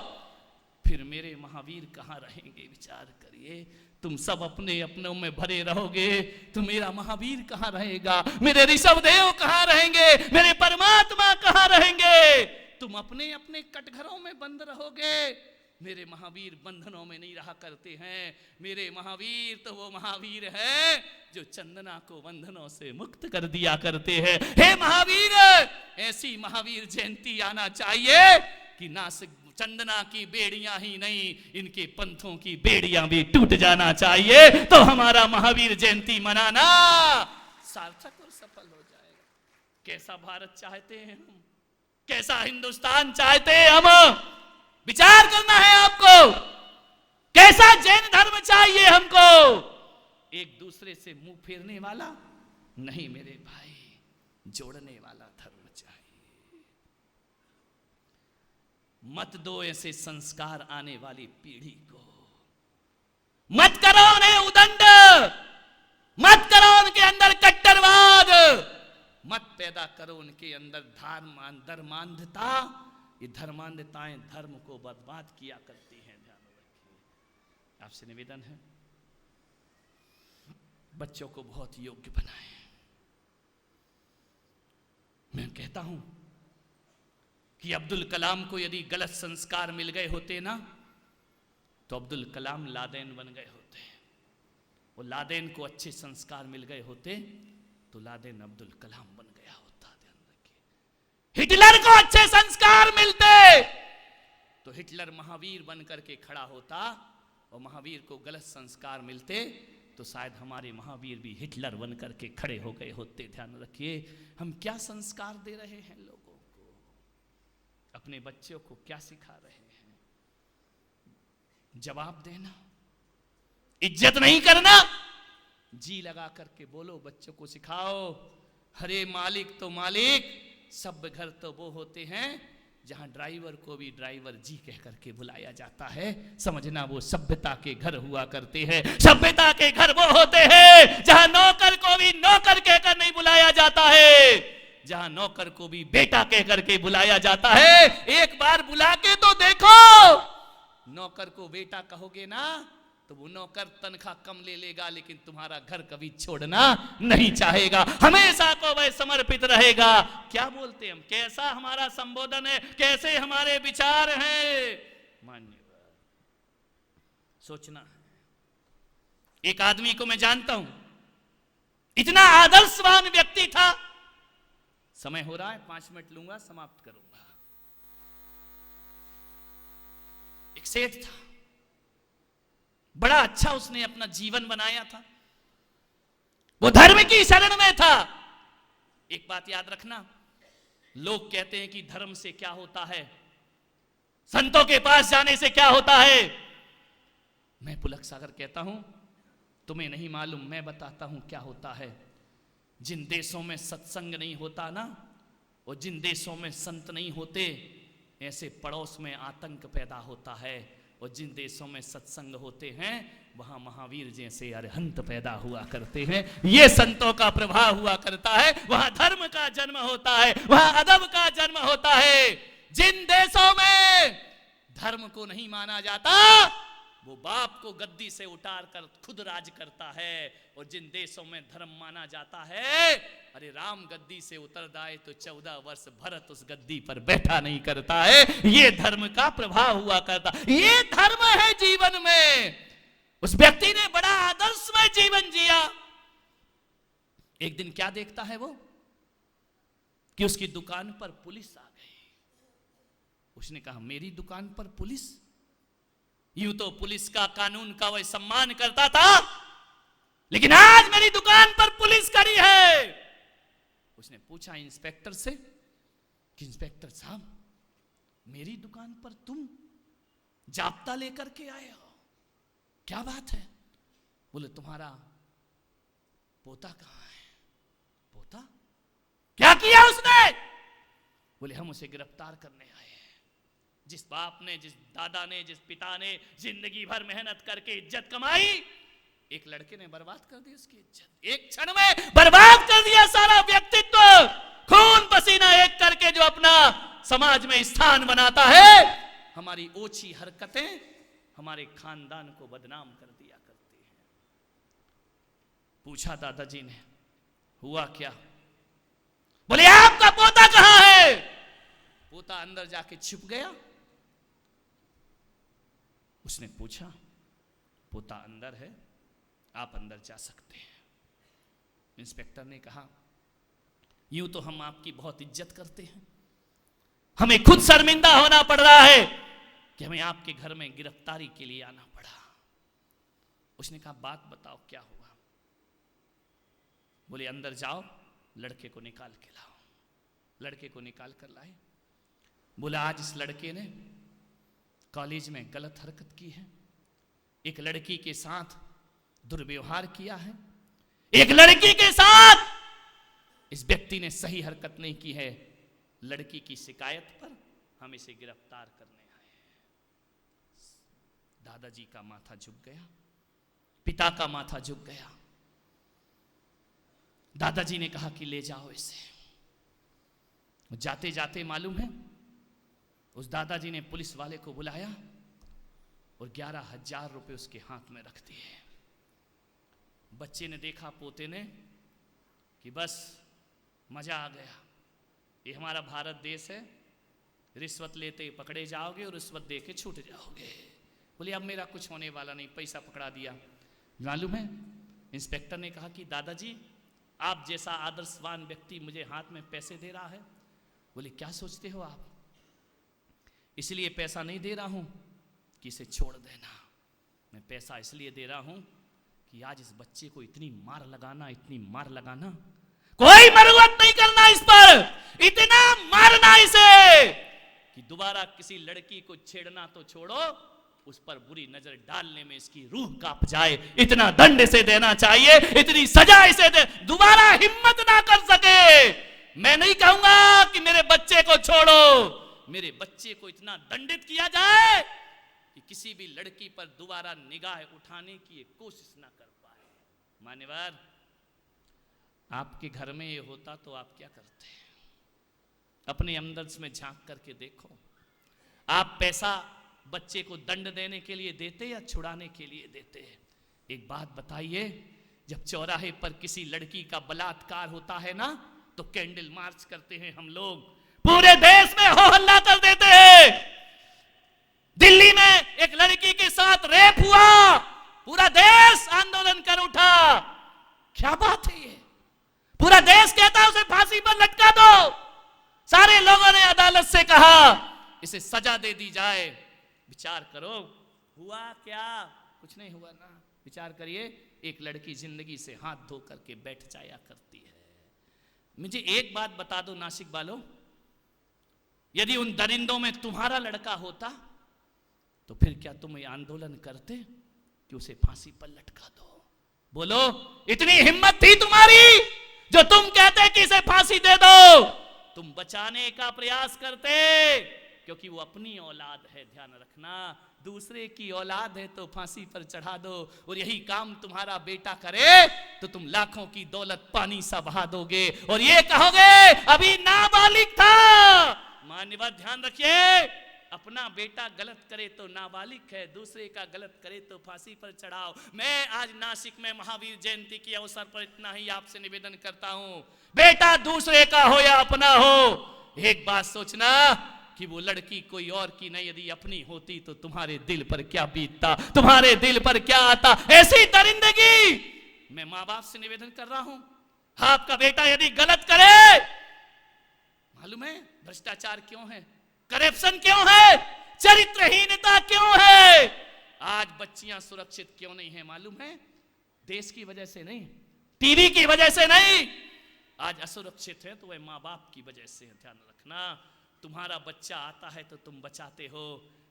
फिर मेरे महावीर कहां रहेंगे? विचार करिए। तुम सब अपने अपनों में भरे रहोगे तो मेरा महावीर कहां रहेगा? मेरे ऋषभ देव कहां रहेंगे? मेरे परमात्मा कहां रहेंगे? तुम अपने अपने कटघरों में बंद रहोगे, मेरे महावीर बंधनों में नहीं रहा करते हैं। मेरे महावीर तो वो महावीर है जो चंदना को बंधनों से मुक्त कर दिया करते हैं। हे महावीर, ऐसी महावीर जयंती आना चाहिए कि नासिक चंदना की बेड़ियां ही नहीं, इनके पंथों की बेड़ियां भी टूट जाना चाहिए, तो हमारा महावीर जयंती मनाना सार्थक और सफल हो जाएगा। कैसा भारत चाहते हैं हम, कैसा हिंदुस्तान चाहते हैं हम, विचार करना है आपको। कैसा जैन धर्म चाहिए हमको? एक दूसरे से मुंह फेरने वाला नहीं मेरे भाई, जोड़ने वाला धर्म चाहिए। मत दो ऐसे संस्कार आने वाली पीढ़ी को, मत करो उन्हें उदंड, मत करो उनके अंदर कट्टरवाद, मत पैदा करो उनके अंदर धर्मांधता। ये धर्मांधताएं धर्म को बर्बाद किया करती हैं। ध्यान रखिए। आपसे निवेदन है, बच्चों को बहुत योग्य बनाएं। मैं कहता हूं कि अब्दुल कलाम को यदि गलत संस्कार मिल गए होते ना, तो अब्दुल कलाम लादेन बन गए होते। वो लादेन को अच्छे संस्कार मिल गए होते तो लादेन अब्दुल कलाम बन गया होता। ध्यान रखिए, हिटलर को अच्छे संस्कार मिलते तो हिटलर महावीर बन करके खड़ा होता, और महावीर को गलत संस्कार मिलते तो शायद हमारे महावीर भी हिटलर बन करके खड़े हो गए होते। ध्यान रखिए, हम क्या संस्कार दे रहे हैं लोगों को, अपने बच्चों को क्या सिखा रहे हैं? जवाब देना, इज्जत नहीं करना, जी लगा करके बोलो, बच्चों को सिखाओ। हरे मालिक तो मालिक, सब घर तो वो होते हैं जहां ड्राइवर को भी ड्राइवर जी कह करके बुलाया जाता है। समझना, वो सभ्यता के घर हुआ करते हैं। सभ्यता के घर वो होते हैं जहां नौकर को भी नौकर कहकर नहीं बुलाया जाता है, जहां नौकर को भी बेटा कह करके बुलाया जाता है। एक बार बुला के तो देखो, नौकर को बेटा कहोगे ना तो वो नौकर तनख्वाह कम ले लेगा, लेकिन तुम्हारा घर कभी छोड़ना नहीं चाहेगा, हमेशा को वह समर्पित रहेगा। क्या बोलते हम, कैसा हमारा संबोधन है, कैसे हमारे विचार हैं? मान्यवर, सोचना है। एक आदमी को मैं जानता हूं, इतना आदर्शवान व्यक्ति था। समय हो रहा है, 5 मिनट लूंगा, समाप्त करूंगा। एक सेठ था, बड़ा अच्छा उसने अपना जीवन बनाया था, वो धर्म की शरण में था। एक बात याद रखना, लोग कहते हैं कि धर्म से क्या होता है, संतों के पास जाने से क्या होता है। मैं पुलक सागर कहता हूं, तुम्हें नहीं मालूम, मैं बताता हूं क्या होता है। जिन देशों में सत्संग नहीं होता ना, और जिन देशों में संत नहीं होते, ऐसे पड़ोस में आतंक पैदा होता है। और जिन देशों में सत्संग होते हैं, वहां महावीर जैसे अरहंत पैदा हुआ करते हैं। ये संतों का प्रभाव हुआ करता है, वहां धर्म का जन्म होता है, वहां अदब का जन्म होता है। जिन देशों में धर्म को नहीं माना जाता, वो बाप को गद्दी से उतार कर खुद राज करता है। और जिन देशों में धर्म माना जाता है, अरे राम गद्दी से उतर जाए तो 14 वर्ष भरत उस गद्दी पर बैठा नहीं करता है। ये धर्म का प्रभाव हुआ करता, ये धर्म है जीवन में। उस व्यक्ति ने बड़ा आदर्शमय जीवन जिया। एक दिन क्या देखता है वो, कि उसकी दुकान पर पुलिस आ गई। उसने कहा, मेरी दुकान पर पुलिस? यूं तो पुलिस का, कानून का वह सम्मान करता था, लेकिन आज मेरी दुकान पर पुलिस खड़ी है। उसने पूछा इंस्पेक्टर से कि इंस्पेक्टर साहब, मेरी दुकान पर तुम जाप्ता लेकर के आए हो, क्या बात है? बोले, तुम्हारा पोता कहां है? पोता? क्या किया उसने? बोले, हम उसे गिरफ्तार करने आए हैं। जिस बाप ने, जिस दादा ने, जिस पिता ने जिंदगी भर मेहनत करके इज्जत कमाई, एक लड़के ने बर्बाद कर दी उसकी इज्जत। एक क्षण में बर्बाद कर दिया सारा व्यक्तित्व। खून पसीना एक करके जो अपना समाज में स्थान बनाता है, हमारी ओछी हरकतें हमारे खानदान को बदनाम कर दिया करती हैं। पूछा दादाजी ने, हुआ क्या? बोले, आपका पोता कहां है? पोता अंदर जाके छिप गया। उसने पूछा, पोता अंदर है, आप अंदर जा सकते हैं। इंस्पेक्टर ने कहा, यूं तो हम आपकी बहुत इज्जत करते हैं, हमें खुद शर्मिंदा होना पड़ रहा है कि हमें आपके घर में गिरफ्तारी के लिए आना पड़ा। उसने कहा, बात बताओ क्या हुआ? बोले, अंदर जाओ, लड़के को निकाल के लाओ। लड़के को निकाल कर लाए। बोला, आज इस लड़के ने कॉलेज में गलत हरकत की है, एक लड़की के साथ दुर्व्यवहार किया है, एक लड़की के साथ इस व्यक्ति ने सही हरकत नहीं की है। लड़की की शिकायत पर हम इसे गिरफ्तार करने आए हैं। दादाजी का माथा झुक गया, पिता का माथा झुक गया। दादाजी ने कहा कि ले जाओ इसे। जाते जाते मालूम है, उस दादाजी ने पुलिस वाले को बुलाया और 11,000 रुपए उसके हाथ में रख दिए। बच्चे ने देखा, पोते ने, कि बस मजा आ गया, ये हमारा भारत देश है, रिश्वत लेते पकड़े जाओगे और रिश्वत दे के छूट जाओगे। बोले, अब मेरा कुछ होने वाला नहीं, पैसा पकड़ा दिया। मालूम है, इंस्पेक्टर ने कहा कि दादाजी, आप जैसा आदर्शवान व्यक्ति मुझे हाथ में पैसे दे रहा है। बोले क्या सोचते हो आप? इसलिए पैसा नहीं दे रहा हूं कि इसे छोड़ देना, मैं पैसा इसलिए दे रहा हूं कि आज इस बच्चे को इतनी मार लगाना, कोई मरम्मत नहीं करना इस पर, इतना मारना इसे कि दोबारा किसी लड़की को छेड़ना तो छोड़ो, उस पर बुरी नजर डालने में इसकी रूह कांप जाए, इतना दंड इसे देना चाहिए, इतनी सजा इसे दे, दोबारा हिम्मत ना कर सके। मैं नहीं कहूंगा कि मेरे बच्चे को छोड़ो, मेरे बच्चे को इतना दंडित किया जाए कि किसी भी लड़की पर दोबारा निगाह उठाने की कोशिश ना कर पाए। मान्यवर, आपके घर में ये होता तो आप क्या करते? अपने अंदर में झांक करके देखो। आप पैसा बच्चे को दंड देने के लिए देते या छुड़ाने के लिए देते? एक बात बताइए, जब चौराहे पर किसी लड़की का बलात्कार होता है ना, तो कैंडल मार्च करते हैं हम लोग, पूरे देश में हो हल्ला कर देते हैं। दिल्ली में एक लड़की के साथ रेप हुआ, पूरा देश आंदोलन कर उठा। क्या बात है ये? पूरा देश कहता है उसे फांसी पर लटका दो। सारे लोगों ने अदालत से कहा इसे सजा दे दी जाए। विचार करो, हुआ क्या? कुछ नहीं हुआ ना। विचार करिए, एक लड़की जिंदगी से हाथ धो करके बैठ जाया करती है। मुझे एक बात बता दो नासिक वालों, यदि उन दरिंदों में तुम्हारा लड़का होता तो फिर क्या तुम ये आंदोलन करते कि उसे फांसी पर लटका दो? बोलो, इतनी हिम्मत थी तुम्हारी जो तुम कहते कि इसे फांसी दे दो? तुम बचाने का प्रयास करते, क्योंकि वो अपनी औलाद है, ध्यान रखना। दूसरे की औलाद है तो फांसी पर चढ़ा दो, और यही काम तुम्हारा बेटा करे तो तुम लाखों की दौलत पानी सा बहा दोगे और ये कहोगे अभी नाबालिग था। मान्यवर ध्यान रखिए, अपना बेटा गलत करे तो नाबालिग है, दूसरे का गलत करे तो फांसी पर चढ़ाओ। मैं आज नासिक में महावीर जयंती के अवसर पर इतना ही आपसे निवेदन करता हूं, बेटा दूसरे का हो या अपना हो, एक बात सोचना कि वो लड़की कोई और की नहीं, यदि अपनी होती तो तुम्हारे दिल पर क्या बीतता, तुम्हारे दिल पर क्या आता। ऐसी दरिंदगी मैं माँ बाप से निवेदन कर रहा हूं। आपका बेटा यदि गलत करे, मालूम है भ्रष्टाचार क्यों है, करप्शन क्यों है, चरित्रहीनता क्यों है, आज बच्चियां सुरक्षित क्यों नहीं है मालूम है? देश की वजह से नहीं, टीवी की वजह से नहीं, आज असुरक्षित है तो वह माँ बाप की वजह से। ध्यान रखना, तुम्हारा बच्चा आता है तो तुम बचाते हो।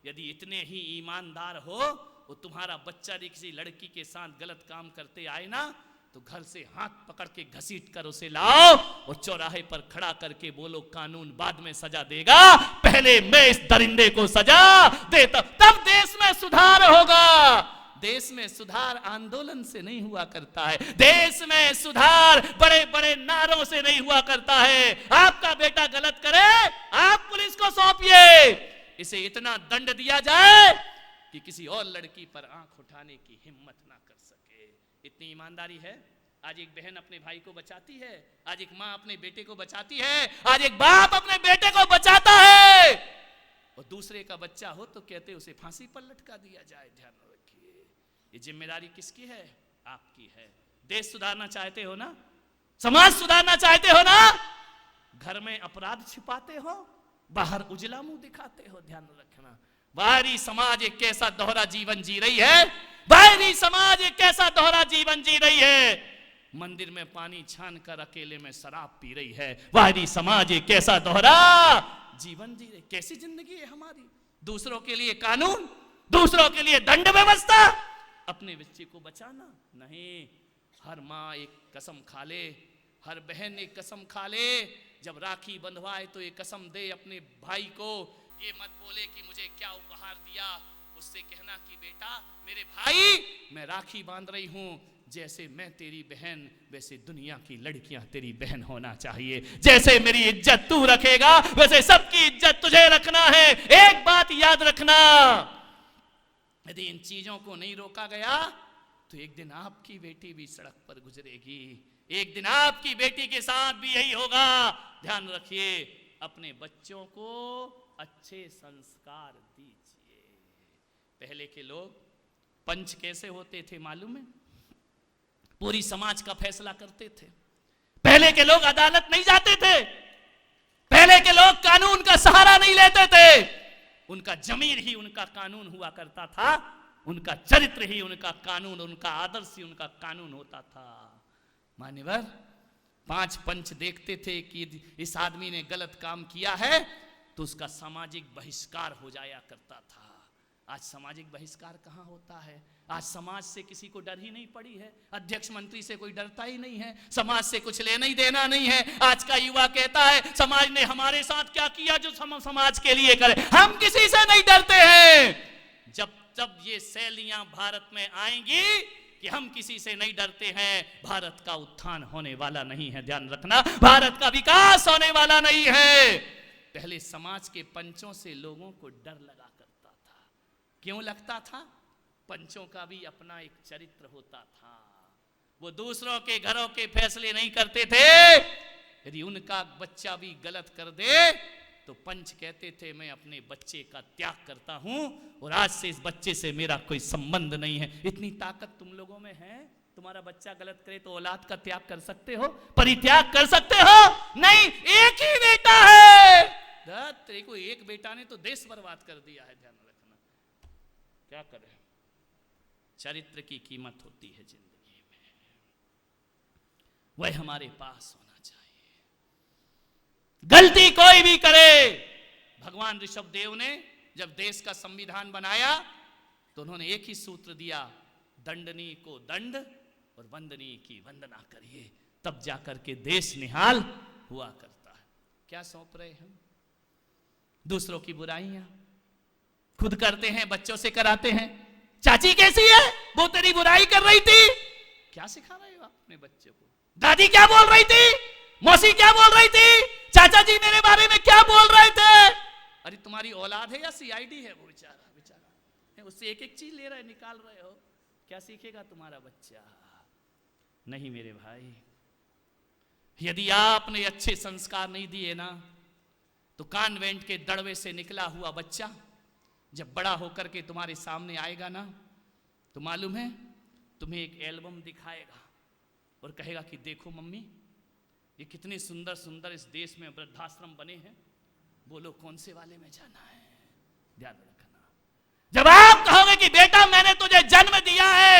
यदि इतने ही ईमानदार हो और तुम्हारा बच्चा यदि किसी लड़की के साथ गलत काम करते आए ना, तो घर से हाथ पकड़ के घसीट कर उसे लाओ और चौराहे पर खड़ा करके बोलो कानून बाद में सजा देगा, पहले मैं इस दरिंदे को सजा देता, तब देश में सुधार होगा। देश में सुधार आंदोलन से नहीं हुआ करता है, देश में सुधार बड़े बड़े नारों से नहीं हुआ करता है। आपका बेटा गलत करे, आप पुलिस को सौंपिए, इसे इतना दंड दिया जाए कि किसी और लड़की पर आंख उठाने की हिम्मत ना कर सके। इतनी ईमानदारी है। आज एक बहन अपने भाई को बचाती है, आज एक माँ अपने बेटे को बचाती है, आज एक बाप अपने बेटे को बचाता है, और दूसरे का बच्चा हो तो कहते उसे फांसी पर लटका दिया जाए। ध्यान रखिए, ये जिम्मेदारी किसकी है? आपकी है। देश सुधारना चाहते हो ना, समाज सुधारना चाहते हो ना, घर में अपराध छिपाते हो, बाहर उजला मुंह दिखाते हो। ध्यान रखना, बाहरी समाज एक कैसा दोहरा जीवन जी रही है, बाहरी समाज एक कैसा दोहरा जीवन जी रही है। मंदिर में पानी छान कर अकेले में शराब पी रही है, बाहरी समाज एक कैसा दोहरा जीवन जी रही। कैसी जिंदगी है हमारी? दूसरों के लिए कानून, दूसरों के लिए दंड व्यवस्था, अपने बच्चे को बचाना नहीं। हर माँ एक कसम खा ले, हर बहन एक कसम खा ले, जब राखी बंधवाए तो ये कसम दे अपने भाई को, ये मत बोले कि मुझे क्या उपहार दिया, उससे कहना कि बेटा मेरे भाई मैं राखी बांध रही हूं, जैसे मैं तेरी बहन वैसे दुनिया की लड़कियां तेरी बहन होना चाहिए, जैसे मेरी इज्जत तू रखेगा वैसे सबकी इज्जत तुझे रखना है। एक बात याद रखना, यदि इन चीजों को नहीं रोका गया तो एक दिन आपकी बेटी भी सड़क पर गुजरेगी, एक दिन आपकी बेटी के साथ भी यही होगा। ध्यान रखिए, अपने बच्चों को अच्छे संस्कार दीजिए। पहले के लोग पंच कैसे होते थे मालूम है? पूरी समाज का फैसला करते थे। पहले के लोग अदालत नहीं जाते थे, पहले के लोग कानून का सहारा नहीं लेते थे। उनका जमीर ही उनका कानून हुआ करता था, उनका चरित्र ही उनका कानून, उनका आदर्श ही उनका कानून होता था। मान्यवर, 5 पंच देखते थे कि इस आदमी ने गलत काम किया है तो उसका सामाजिक बहिष्कार हो जाया करता था। आज सामाजिक बहिष्कार कहाँ होता है? आज समाज से किसी को डर ही नहीं पड़ी है, अध्यक्ष मंत्री से कोई डरता ही नहीं है, समाज से कुछ लेना ही देना नहीं है। आज का युवा कहता है समाज ने हमारे साथ क्या किया जो समाज के लिए करे, हम किसी से नहीं डरते हैं। जब ये शैलियां भारत में आएंगी कि हम किसी से नहीं डरते हैं, भारत का उत्थान होने वाला नहीं है। ध्यान रखना, भारत का विकास होने वाला नहीं है। पहले समाज के पंचों से लोगों को डर लगा करता था। क्यों लगता था? पंचों का भी अपना एक चरित्र होता था। वो दूसरों के घरों के फैसले नहीं करते थे। यदि उनका बच्चा भी गलत कर दे तो पंच कहते थे मैं अपने बच्चे का त्याग करता हूं और आज से इस बच्चे से मेरा कोई संबंध नहीं है। इतनी ताकत तुम लोगों में है? तुम्हारा बच्चा गलत करे तो औलाद का त्याग कर सकते हो, परित्याग कर सकते हो? नहीं, एक ही बेटा है। तेरे को एक बेटा ने तो देश बर्बाद कर दिया है। ध्यान रखना, क्या करे, चरित्र की कीमत होती है जिंदगी में, वह हमारे पास होना चाहिए। गलती कोई भी करे, भगवान ऋषभदेव ने जब देश का संविधान बनाया तो उन्होंने एक ही सूत्र दिया, दंडनीय को दंड और वंदनीय की वंदना करिए, तब जाकर के देश निहाल हुआ करता है। क्या सौंप रहे हम? दूसरों की बुराइयां खुद करते हैं, बच्चों से कराते हैं। चाची कैसी है? वो तेरी बुराई कर रही थी। क्या सिखा रहे हो आप अपने बच्चे को? दादी क्या बोल रही थी? मौसी क्या बोल रही थी? चाचा जी मेरे बारे में क्या बोल रहे थे? अरे तुम्हारी औलाद है या सीआईडी है? वो बेचारा उससे एक एक चीज ले रहे, निकाल रहे हो, क्या सीखेगा तुम्हारा बच्चा? नहीं मेरे भाई, यदि आपने अच्छे संस्कार नहीं दिए ना तो कॉन्वेंट के दड़वे से निकला हुआ बच्चा जब बड़ा होकर के तुम्हारे सामने आएगा ना तो मालूम है तुम्हें एक एल्बम दिखाएगा और कहेगा कि देखो मम्मी, ये कितने सुंदर सुंदर इस देश में वृद्धाश्रम बने हैं, बोलो कौन से वाले में जाना है। ध्यान रखना, जब आप कहोगे कि बेटा मैंने तुझे जन्म दिया है,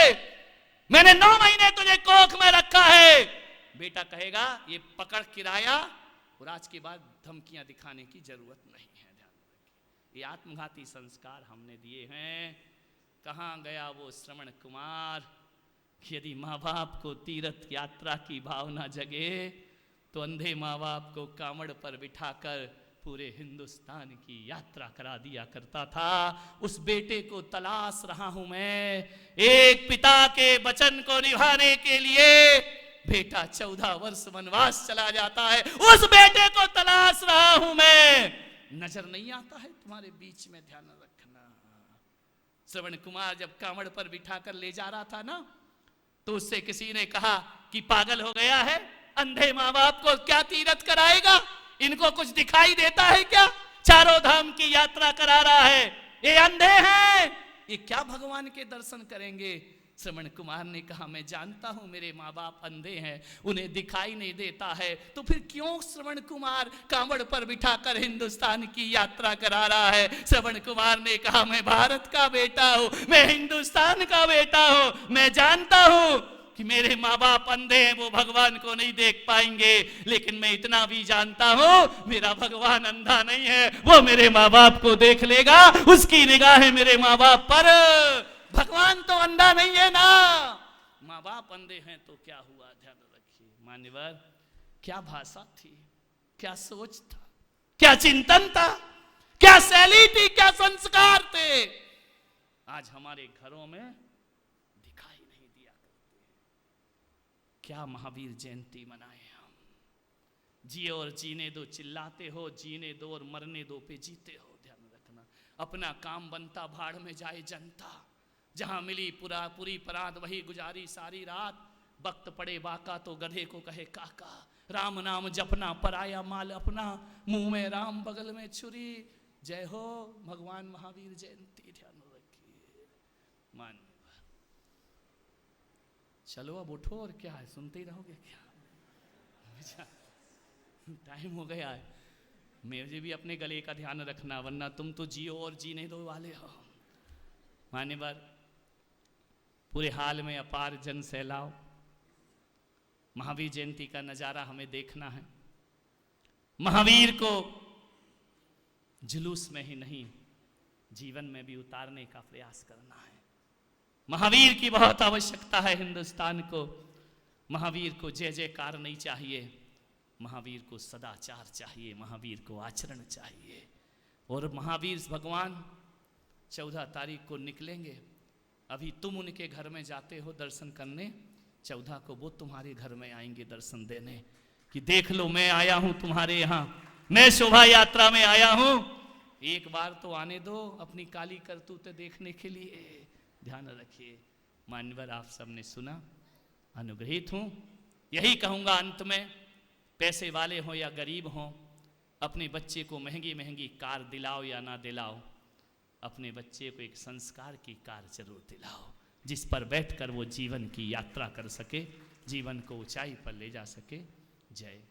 मैंने 9 महीने तुझे कोख में रखा है, बेटा कहेगा ये पकड़ किराया और आज के बाद धमकियां दिखाने की जरूरत नहीं है। ध्यान रखिए, ये आत्मघाती संस्कार हमने दिए हैं। कहां गया वो श्रवण कुमार? यदि माँ बाप को तीर्थ यात्रा की भावना जगे तो अंधे माँ बाप को कांवड़ पर बिठाकर पूरे हिंदुस्तान की यात्रा करा दिया करता था। उस बेटे को तलाश रहा हूं मैं, एक पिता के वचन को निभाने के लिए बेटा 14 वर्ष वनवास चला जाता है, उस बेटे को तलाश रहा हूं मैं। नजर नहीं आता है तुम्हारे बीच में, ध्यान रखना। श्रवण कुमार जब कांवड़ पर बिठाकर ले जा रहा था ना तो उससे किसी ने कहा कि पागल हो गया है, अंधे माँ बाप को क्या तीरथ कराएगा, इनको कुछ दिखाई देता है क्या? चारों धाम की यात्रा करा रहा है, ये अंधे हैं, ये क्या भगवान के दर्शन करेंगे? श्रवण कुमार ने कहा मैं जानता हूं मेरे माँ बाप अंधे हैं, उन्हें दिखाई नहीं देता है, तो फिर क्यों श्रवण कुमार कांवड़ पर बिठाकर हिंदुस्तान की यात्रा करा रहा है? श्रवण कुमार ने कहा मैं भारत का बेटा हूं, मैं हिंदुस्तान का बेटा हूं, मैं जानता हूं कि मेरे माँ बाप अंधे हैं, वो भगवान को नहीं देख पाएंगे, लेकिन मैं इतना भी जानता हूं मेरा भगवान अंधा नहीं है, वो मेरे माँ बाप को देख लेगा, उसकी निगाहें मेरे माँ बाप पर। भगवान तो अंधा नहीं है ना, माँ बाप अंधे हैं तो क्या हुआ? ध्यान रखिए मान्यवर, क्या भाषा थी, क्या सोच था, क्या चिंतन था, क्या शैली थी, क्या संस्कार थे, आज हमारे घरों में दिखाई नहीं दिया करते। क्या महावीर जयंती मनाए हम, जिए और जीने दो चिल्लाते हो, जीने दो और मरने दो पे जीते हो। ध्यान रखना, अपना काम बनता भाड़ में जाए जनता, जहां मिली पूरी परात वही गुजारी सारी रात, वक्त पड़े बाका तो गधे को कहे काका, राम नाम जपना पराया माल अपना, मुंह में राम बगल में छुरी, जय हो भगवान महावीर जयंती। ध्यान रखिए मान्यवर, चलो अब उठो, और क्या है, सुनते ही रहोगे क्या? टाइम हो गया है, मुझे भी अपने गले का ध्यान रखना, वरना तुम तो जियो और जीने दो वाले हो। मान्यवर, पूरे हाल में अपार जन सैलाव, महावीर जयंती का नजारा हमें देखना है। महावीर को जुलूस में ही नहीं, जीवन में भी उतारने का प्रयास करना है। महावीर की बहुत आवश्यकता है हिंदुस्तान को। महावीर को जय जयकार नहीं चाहिए, महावीर को सदाचार चाहिए, महावीर को आचरण चाहिए। और महावीर भगवान 14 तारीख को निकलेंगे। अभी तुम उनके घर में जाते हो दर्शन करने, 14 को वो तुम्हारे घर में आएंगे दर्शन देने, कि देख लो मैं आया हूं तुम्हारे यहाँ, मैं शोभा यात्रा में आया हूं, एक बार तो आने दो अपनी काली करतूतें देखने के लिए। ध्यान रखिए। मान्यवर, आप सबने सुना, अनुग्रहित हूं। यही कहूंगा अंत में, पैसे वाले हो या गरीब हो, अपने बच्चे को महंगी महंगी कार दिलाओ या ना दिलाओ, अपने बच्चे को एक संस्कार की कार जरूर दिलाओ, जिस पर बैठकर वो जीवन की यात्रा कर सके, जीवन को ऊंचाई पर ले जा सके। जय